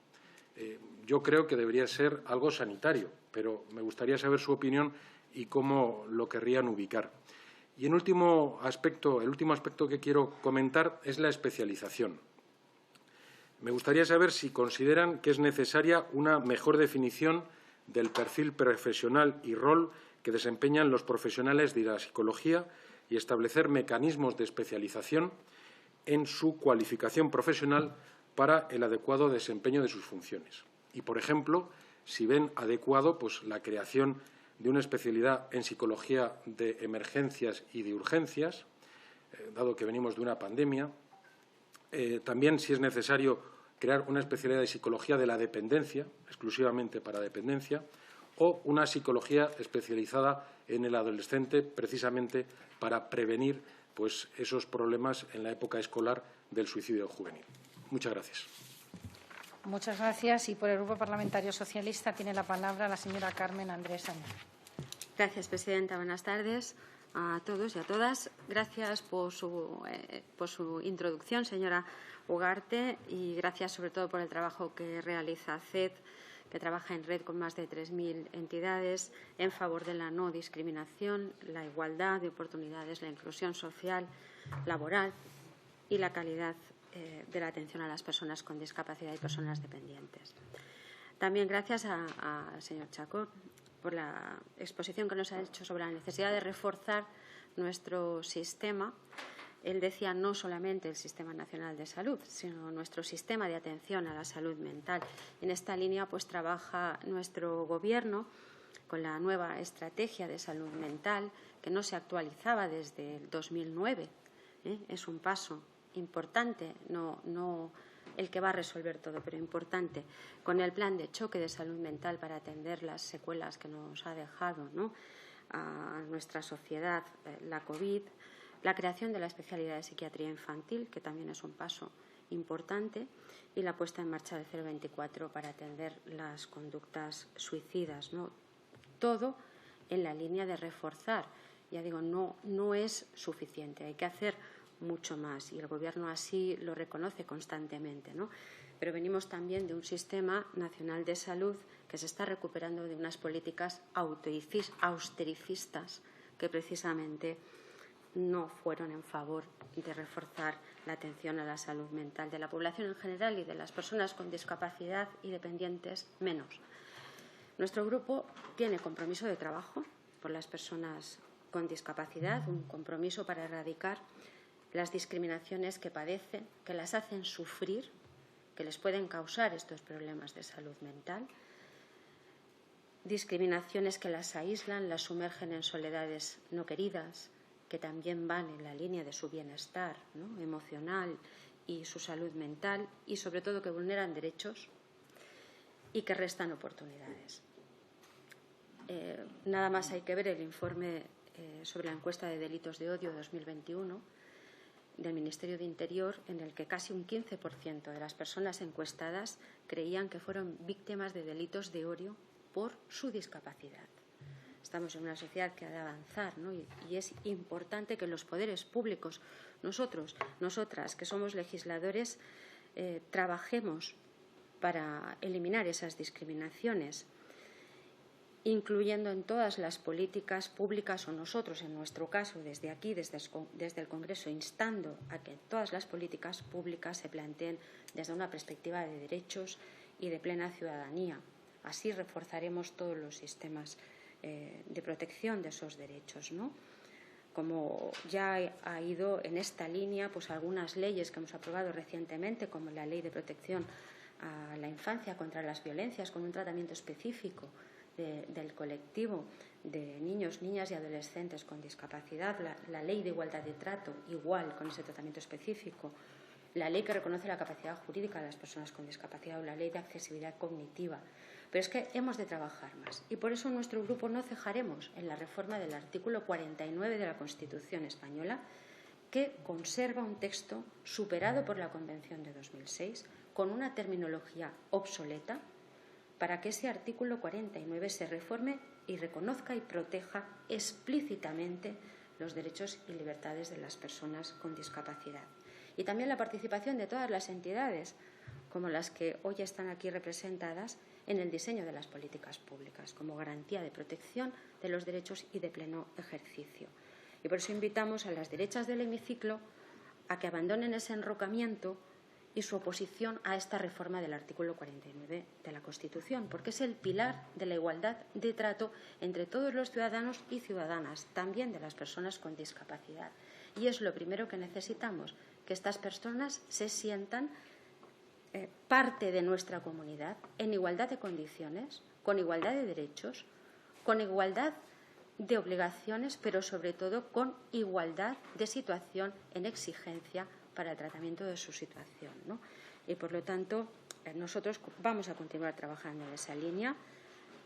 Yo creo que debería ser algo sanitario, pero me gustaría saber su opinión y cómo lo querrían ubicar. Y el último aspecto que quiero comentar es la especialización. Me gustaría saber si consideran que es necesaria una mejor definición del perfil profesional y rol que desempeñan los profesionales de la psicología y establecer mecanismos de especialización en su cualificación profesional para el adecuado desempeño de sus funciones. Y, por ejemplo, si ven adecuado pues, la creación de una especialidad en psicología de emergencias y de urgencias, dado que venimos de una pandemia. También, si es necesario, crear una especialidad de psicología de la dependencia, exclusivamente para dependencia, o una psicología especializada en el adolescente, precisamente para prevenir pues, esos problemas en la época escolar del suicidio juvenil. Muchas gracias. Muchas gracias. Y por el Grupo Parlamentario Socialista tiene la palabra la señora Carmen Andrés Añar. Gracias, presidenta. Buenas tardes a todos y a todas. Gracias por su introducción, señora Ugarte, y gracias sobre todo por el trabajo que realiza CED, que trabaja en red con más de 3.000 entidades en favor de la no discriminación, la igualdad de oportunidades, la inclusión social, laboral y la calidad de la atención a las personas con discapacidad y personas dependientes. También gracias al señor Chacón por la exposición que nos ha hecho sobre la necesidad de reforzar nuestro sistema. Él decía no solamente el Sistema Nacional de Salud, sino nuestro sistema de atención a la salud mental. En esta línea pues trabaja nuestro Gobierno con la nueva estrategia de salud mental, que no se actualizaba desde el 2009. Es un paso importante, no el que va a resolver todo, pero importante, con el plan de choque de salud mental para atender las secuelas que nos ha dejado, ¿no?, a nuestra sociedad la COVID, la creación de la especialidad de psiquiatría infantil, que también es un paso importante, y la puesta en marcha del 024 para atender las conductas suicidas, ¿no? Todo en la línea de reforzar. Ya digo, no es suficiente, hay que hacer mucho más, y el Gobierno así lo reconoce constantemente, ¿no? Pero venimos también de un sistema nacional de salud que se está recuperando de unas políticas austericistas que precisamente no fueron en favor de reforzar la atención a la salud mental de la población en general y de las personas con discapacidad y dependientes menos. Nuestro grupo tiene compromiso de trabajo por las personas con discapacidad, un compromiso para erradicar las discriminaciones que padecen, que las hacen sufrir, que les pueden causar estos problemas de salud mental, discriminaciones que las aíslan, las sumergen en soledades no queridas, que también van en la línea de su bienestar, ¿no?, emocional y su salud mental, y sobre todo que vulneran derechos y que restan oportunidades. Nada más hay que ver el informe sobre la encuesta de delitos de odio 2021 del Ministerio de Interior, en el que casi un 15% de las personas encuestadas creían que fueron víctimas de delitos de odio por su discapacidad. Estamos en una sociedad que ha de avanzar, ¿no?, y es importante que los poderes públicos, nosotras, que somos legisladores, trabajemos para eliminar esas discriminaciones, incluyendo en todas las políticas públicas, o nosotros, en nuestro caso, desde aquí, desde el Congreso, instando a que todas las políticas públicas se planteen desde una perspectiva de derechos y de plena ciudadanía. Así reforzaremos todos los sistemas de protección de esos derechos, ¿no? Como ya ha ido en esta línea, pues algunas leyes que hemos aprobado recientemente, como la Ley de Protección a la Infancia contra las Violencias, con un tratamiento específico del colectivo de niños, niñas y adolescentes con discapacidad, la Ley de Igualdad de Trato, igual con ese tratamiento específico, la ley que reconoce la capacidad jurídica de las personas con discapacidad o la Ley de Accesibilidad Cognitiva. Pero es que hemos de trabajar más, y por eso nuestro grupo no cejaremos en la reforma del artículo 49 de la Constitución española, que conserva un texto superado por la Convención de 2006 con una terminología obsoleta, para que ese artículo 49 se reforme y reconozca y proteja explícitamente los derechos y libertades de las personas con discapacidad. Y también la participación de todas las entidades, como las que hoy están aquí representadas, en el diseño de las políticas públicas, como garantía de protección de los derechos y de pleno ejercicio. Y por eso invitamos a las derechas del hemiciclo a que abandonen ese enrocamiento y su oposición a esta reforma del artículo 49 de la Constitución, porque es el pilar de la igualdad de trato entre todos los ciudadanos y ciudadanas, también de las personas con discapacidad. Y es lo primero que necesitamos, que estas personas se sientan parte de nuestra comunidad en igualdad de condiciones, con igualdad de derechos, con igualdad de obligaciones, pero sobre todo con igualdad de situación en exigencia para el tratamiento de su situación, ¿no? Y, por lo tanto, nosotros vamos a continuar trabajando en esa línea.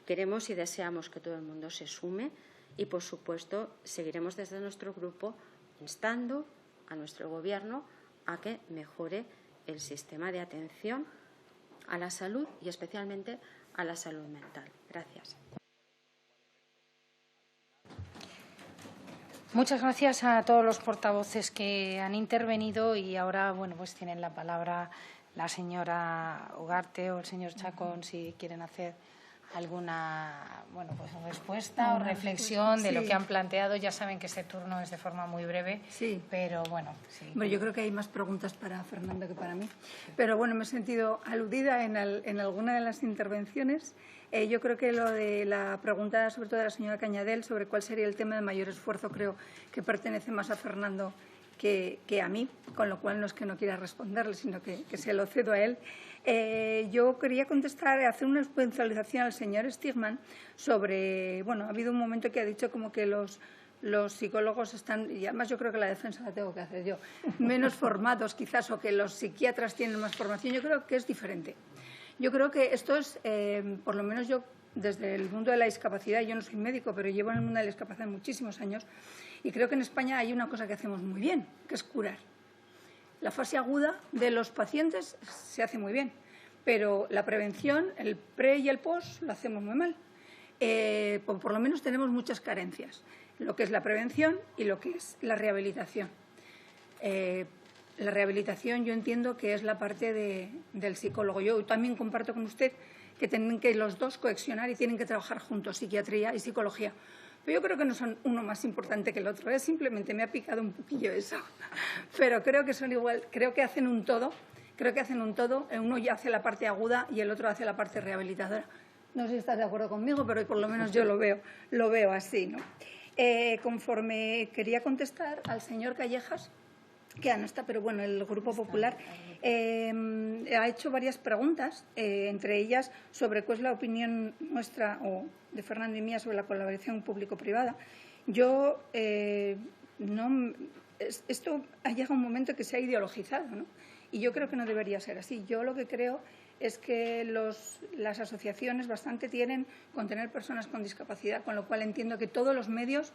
Queremos y deseamos que todo el mundo se sume y, por supuesto, seguiremos desde nuestro grupo instando a nuestro Gobierno a que mejore el sistema de atención a la salud y especialmente a la salud mental. Gracias. Muchas gracias a todos los portavoces que han intervenido y ahora, bueno, pues tienen la palabra la señora Ugarte o el señor Chacón si quieren hacer alguna, bueno, pues respuesta o reflexión de lo que han planteado. Ya saben que este turno es de forma muy breve, pero bueno. Sí. Bueno, yo creo que hay más preguntas para Fernando que para mí, pero bueno, me he sentido aludida en alguna de las intervenciones. Yo creo que lo de la pregunta, sobre todo de la señora Cañadel, sobre cuál sería el tema de mayor esfuerzo, creo que pertenece más a Fernando que a mí, con lo cual no es que no quiera responderle, sino que se lo cedo a él. Yo quería contestar, hacer una puntualización al señor Stigman sobre, bueno, ha habido un momento que ha dicho como que los psicólogos están, y además yo creo que la defensa la tengo que hacer yo, menos formados quizás, o que los psiquiatras tienen más formación. Yo creo que es diferente. Yo creo que esto es, por lo menos yo, desde el mundo de la discapacidad, yo no soy médico, pero llevo en el mundo de la discapacidad muchísimos años, y creo que en España hay una cosa que hacemos muy bien, que es curar. La fase aguda de los pacientes se hace muy bien, pero la prevención, el pre y el post, lo hacemos muy mal. Por lo menos tenemos muchas carencias, lo que es la prevención y lo que es la rehabilitación. La rehabilitación yo entiendo que es la parte del psicólogo. Yo también comparto con usted que tienen que los dos coexionar y tienen que trabajar juntos, psiquiatría y psicología. Pero yo creo que no son uno más importante que el otro. Simplemente me ha picado un poquillo eso. Pero creo que son igual, creo que hacen un todo. Creo que hacen un todo. Uno ya hace la parte aguda y el otro hace la parte rehabilitadora. No sé si estás de acuerdo conmigo, pero por lo menos yo lo veo así, ¿no? Conforme quería contestar al señor Callejas, que ya no está, pero bueno, el Grupo Popular ha hecho varias preguntas, entre ellas sobre cuál es la opinión nuestra o de Fernando y mía sobre la colaboración público-privada. Yo, esto ha llegado un momento que se ha ideologizado, ¿no? Y yo creo que no debería ser así. Yo lo que creo es que las asociaciones bastante tienen con tener personas con discapacidad, con lo cual entiendo que todos los medios,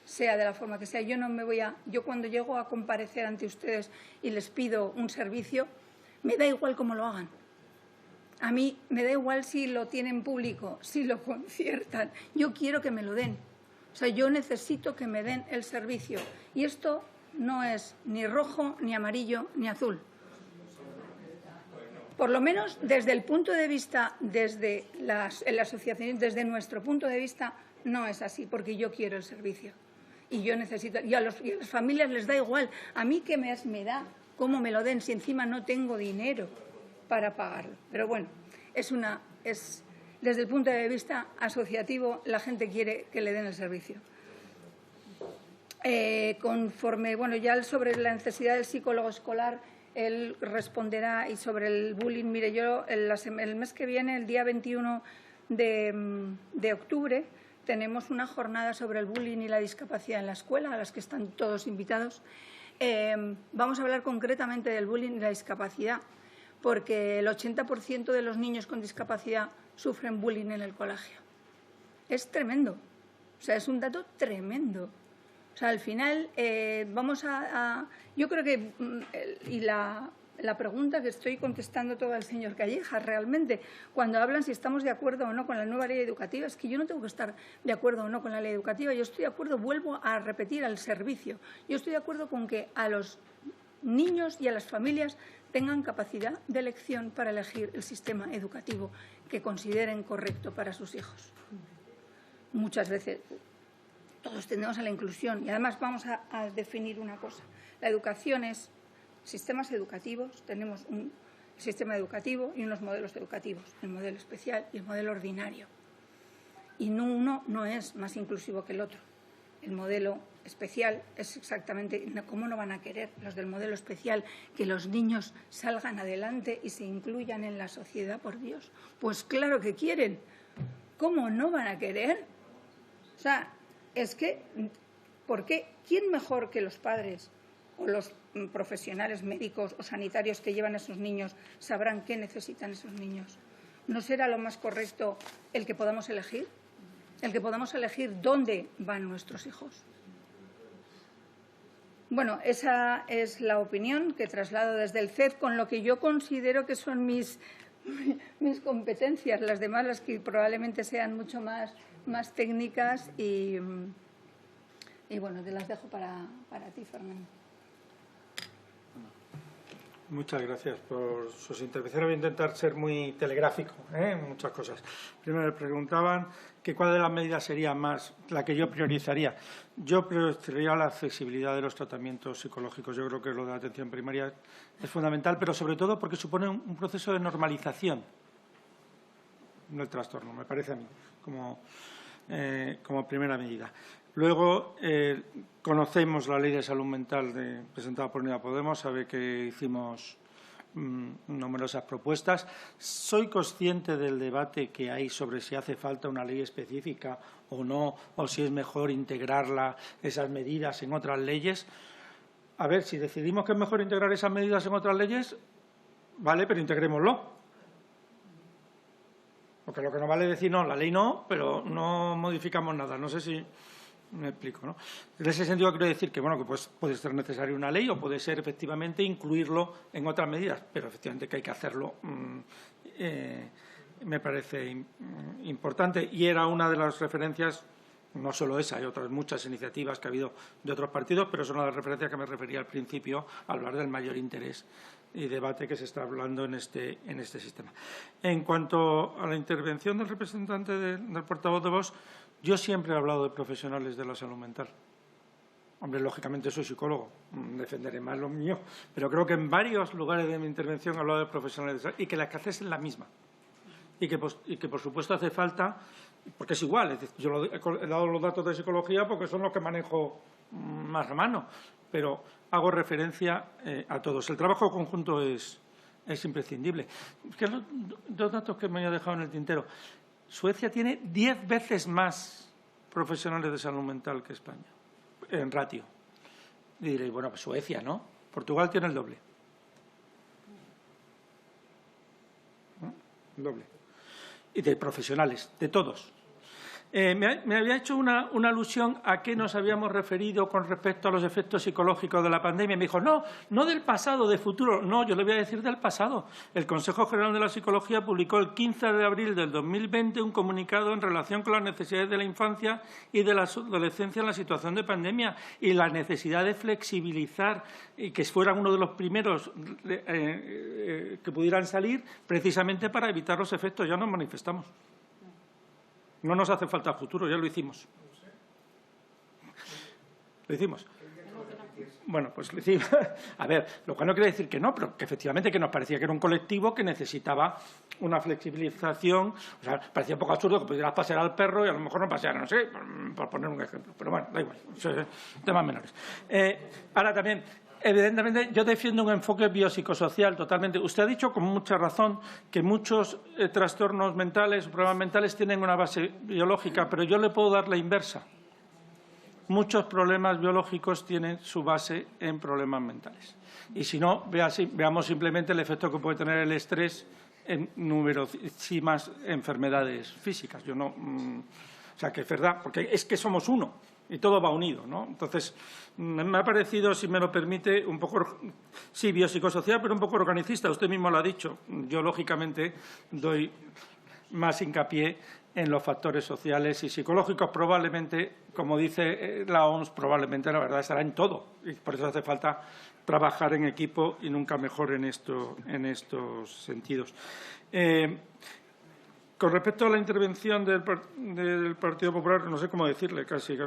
sea de la forma que sea. Yo cuando llego a comparecer ante ustedes y les pido un servicio, me da igual cómo lo hagan. A mí me da igual si lo tienen público, si lo conciertan. Yo quiero que me lo den. O sea, yo necesito que me den el servicio. Y esto no es ni rojo, ni amarillo, ni azul. Por lo menos desde el punto de vista, desde la asociación, desde nuestro punto de vista, no es así, porque yo quiero el servicio. Y yo necesito, y a las familias les da igual. A mí qué me da, cómo me lo den, si encima no tengo dinero para pagarlo. Pero bueno, desde el punto de vista asociativo, la gente quiere que le den el servicio. Ya sobre la necesidad del psicólogo escolar, él responderá, y sobre el bullying, mire, yo el mes que viene, el día 21 de octubre, tenemos una jornada sobre el bullying y la discapacidad en la escuela, a las que están todos invitados. Vamos a hablar concretamente del bullying y la discapacidad, porque el 80% de los niños con discapacidad sufren bullying en el colegio. Es tremendo, o sea, es un dato tremendo. O sea, al final yo creo que, y la pregunta que estoy contestando todo al señor Callejas, realmente, cuando hablan si estamos de acuerdo o no con la nueva ley educativa, es que yo no tengo que estar de acuerdo o no con la ley educativa, yo estoy de acuerdo, vuelvo a repetir, al servicio. Yo estoy de acuerdo con que a los niños y a las familias tengan capacidad de elección para elegir el sistema educativo que consideren correcto para sus hijos. Muchas veces todos tendemos a la inclusión y además vamos a definir una cosa. La educación es sistemas educativos, tenemos un sistema educativo y unos modelos educativos, el modelo especial y el modelo ordinario. Y uno no es más inclusivo que el otro. El modelo especial es exactamente, ¿cómo no van a querer los del modelo especial que los niños salgan adelante y se incluyan en la sociedad, por Dios? Pues claro que quieren. ¿Cómo no van a querer? sea, es que, ¿por qué? ¿Quién mejor que los padres o los profesionales médicos o sanitarios que llevan a esos niños sabrán qué necesitan esos niños? ¿No será lo más correcto el que podamos elegir? El que podamos elegir dónde van nuestros hijos. Bueno, esa es la opinión que traslado desde el CED con lo que yo considero que son mis competencias. Las demás, las que probablemente sean mucho más técnicas y bueno, te las dejo para ti, Fernando. Muchas gracias por sus intervenciones. Voy a intentar ser muy telegráfico en muchas cosas. Primero, me preguntaban que cuál de las medidas sería más la que yo priorizaría. Yo priorizaría la accesibilidad de los tratamientos psicológicos. Yo creo que lo de la atención primaria es fundamental, pero sobre todo porque supone un proceso de normalización del trastorno, me parece a mí, como primera medida. Luego, conocemos la Ley de Salud Mental presentada por Unidas Podemos, sabe que hicimos numerosas propuestas. Soy consciente del debate que hay sobre si hace falta una ley específica o no, o si es mejor integrar esas medidas en otras leyes. A ver, si decidimos que es mejor integrar esas medidas en otras leyes, vale, pero integrémoslo. Porque lo que no vale es decir, no, la ley no, pero no modificamos nada. No sé si me explico, ¿no? En ese sentido quiero decir que, bueno, que puede ser necesaria una ley o puede ser efectivamente incluirlo en otras medidas, pero efectivamente que hay que hacerlo me parece importante. Y era una de las referencias, no solo esa, hay otras muchas iniciativas que ha habido de otros partidos, pero es una de las referencias que me refería al principio al hablar del mayor interés y debate que se está hablando en este sistema. En cuanto a la intervención del representante del portavoz de Vox, yo siempre he hablado de profesionales de la salud mental. Hombre, lógicamente soy psicólogo, defenderé más lo mío, pero creo que en varios lugares de mi intervención he hablado de profesionales de salud y que la escasez es la misma. Y que por supuesto hace falta, porque es igual, es decir, yo he dado los datos de psicología porque son los que manejo más a mano, pero hago referencia a todos. El trabajo conjunto es imprescindible. Que dos datos que me he dejado en el tintero. Suecia tiene 10 veces más profesionales de salud mental que España, en ratio. Y diréis, bueno, pues Suecia, ¿no? Portugal tiene el doble. ¿No? El doble. Y de profesionales, de todos. Me había hecho una alusión a qué nos habíamos referido con respecto a los efectos psicológicos de la pandemia. Me dijo, no del pasado, de futuro. No, yo le voy a decir del pasado. El Consejo General de la Psicología publicó el 15 de abril del 2020 un comunicado en relación con las necesidades de la infancia y de la adolescencia en la situación de pandemia y la necesidad de flexibilizar y que fueran uno de los primeros que pudieran salir precisamente para evitar los efectos. Ya nos manifestamos. No nos hace falta futuro, ya lo hicimos. Lo hicimos. Bueno, pues lo hicimos. A ver, lo cual no quiere decir que no, pero que efectivamente que nos parecía que era un colectivo que necesitaba una flexibilización. O sea, parecía un poco absurdo que pudieras pasear al perro y a lo mejor no pasear, no sé, por poner un ejemplo. Pero bueno, da igual, temas menores. Ahora también, evidentemente, yo defiendo un enfoque biopsicosocial totalmente. Usted ha dicho con mucha razón que muchos trastornos mentales, problemas mentales tienen una base biológica, pero yo le puedo dar la inversa. Muchos problemas biológicos tienen su base en problemas mentales. Y si no, veamos simplemente el efecto que puede tener el estrés en numerosísimas enfermedades físicas. O sea, que es verdad, porque es que somos uno. Y todo va unido, ¿no? Entonces, me ha parecido, si me lo permite, un poco, sí, biopsicosocial, pero un poco organicista. Usted mismo lo ha dicho. Yo, lógicamente, doy más hincapié en los factores sociales y psicológicos. Probablemente, como dice la OMS, probablemente la verdad estará en todo. Y por eso hace falta trabajar en equipo y nunca mejor en estos sentidos. Con respecto a la intervención del Partido Popular, no sé cómo decirle casi.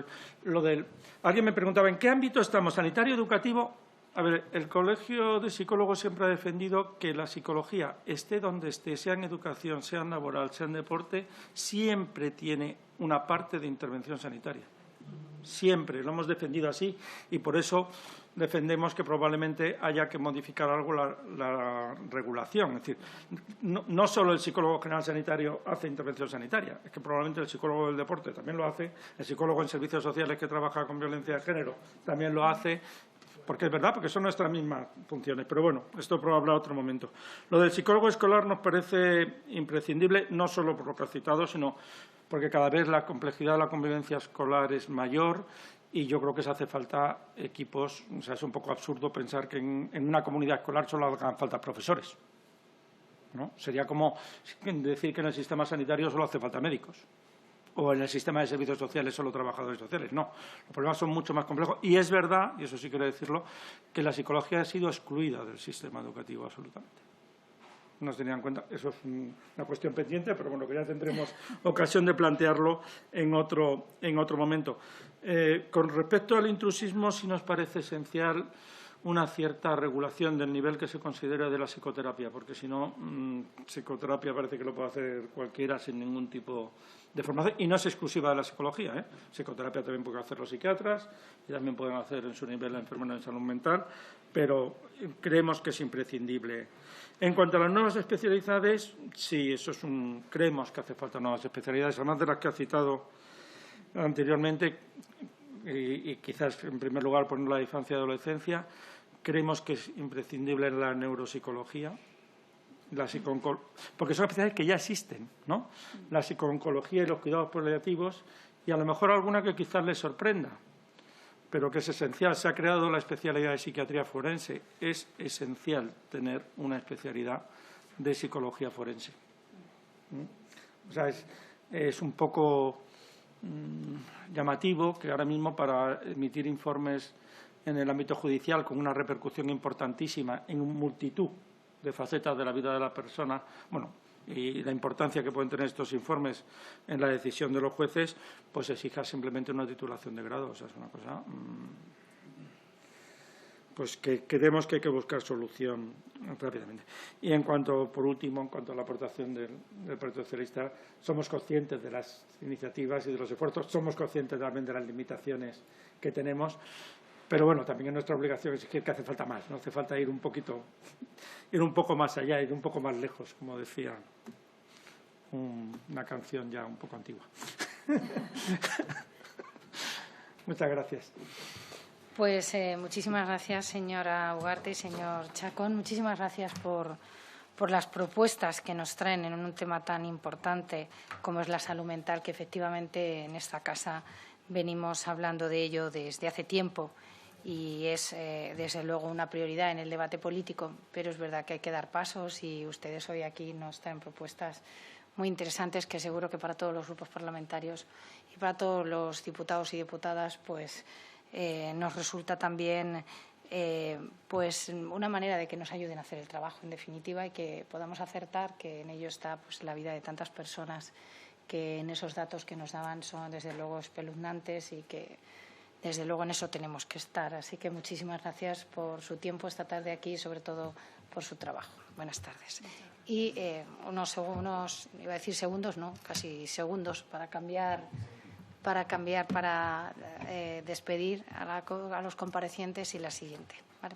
Alguien me preguntaba, ¿en qué ámbito estamos? ¿Sanitario, educativo? A ver, el Colegio de Psicólogos siempre ha defendido que la psicología, esté donde esté, sea en educación, sea en laboral, sea en deporte, siempre tiene una parte de intervención sanitaria. Siempre, lo hemos defendido así y por eso defendemos que probablemente haya que modificar algo la regulación. Es decir, no solo el psicólogo general sanitario hace intervención sanitaria, es que probablemente el psicólogo del deporte también lo hace, el psicólogo en servicios sociales que trabaja con violencia de género también lo hace, porque es verdad, porque son nuestras mismas funciones. Pero bueno, esto lo hablará otro momento. Lo del psicólogo escolar nos parece imprescindible, no solo por lo que ha citado, sino porque cada vez la complejidad de la convivencia escolar es mayor y yo creo que se hace falta equipos. O sea, es un poco absurdo pensar que en una comunidad escolar solo hagan falta profesores, ¿no? Sería como decir que en el sistema sanitario solo hace falta médicos o en el sistema de servicios sociales solo trabajadores sociales. No, los problemas son mucho más complejos. Y es verdad, y eso sí quiero decirlo, que la psicología ha sido excluida del sistema educativo absolutamente. No se tenía en cuenta. Eso es una cuestión pendiente, pero bueno, que ya tendremos ocasión de plantearlo en otro momento. Con respecto al intrusismo, sí nos parece esencial una cierta regulación del nivel que se considera de la psicoterapia, porque si no, psicoterapia parece que lo puede hacer cualquiera sin ningún tipo de formación, y no es exclusiva de la psicología, ¿eh? Psicoterapia también pueden hacer los psiquiatras y también pueden hacer en su nivel la enfermera de salud mental, pero creemos que es imprescindible. En cuanto a las nuevas especialidades, sí, creemos que hace falta nuevas especialidades, además de las que ha citado anteriormente, y quizás en primer lugar por la infancia y adolescencia. Creemos que es imprescindible la neuropsicología, porque son especialidades que ya existen, ¿no? La psicooncología y los cuidados paliativos, y a lo mejor alguna que quizás les sorprenda, pero que es esencial. Se ha creado la especialidad de psiquiatría forense. Es esencial tener una especialidad de psicología forense. O sea, es un poco llamativo que ahora mismo para emitir informes en el ámbito judicial con una repercusión importantísima en multitud de facetas de la vida de la persona, bueno, y la importancia que pueden tener estos informes en la decisión de los jueces, pues exija simplemente una titulación de grado. O sea, es una cosa pues que creemos que hay que buscar solución rápidamente. Y por último, en cuanto a la aportación del Partido Socialista, somos conscientes de las iniciativas y de los esfuerzos, somos conscientes también de las limitaciones que tenemos, pero bueno, también es nuestra obligación exigir que hace falta más, ¿no? Hace falta ir un poco más allá, ir un poco más lejos, como decía una canción ya un poco antigua. Muchas gracias. Pues muchísimas gracias, señora Ugarte y señor Chacón. Muchísimas gracias por las propuestas que nos traen en un tema tan importante como es la salud mental, que efectivamente en esta casa venimos hablando de ello desde hace tiempo y es, desde luego, una prioridad en el debate político. Pero es verdad que hay que dar pasos y ustedes hoy aquí nos traen propuestas muy interesantes que seguro que para todos los grupos parlamentarios y para todos los diputados y diputadas, pues nos resulta también pues una manera de que nos ayuden a hacer el trabajo, en definitiva, y que podamos acertar, que en ello está pues la vida de tantas personas que en esos datos que nos daban son desde luego espeluznantes y que desde luego en eso tenemos que estar. Así que muchísimas gracias por su tiempo esta tarde aquí y sobre todo por su trabajo. Buenas tardes. Y unos segundos, no, casi segundos para despedir a los comparecientes y la siguiente. ¿Vale?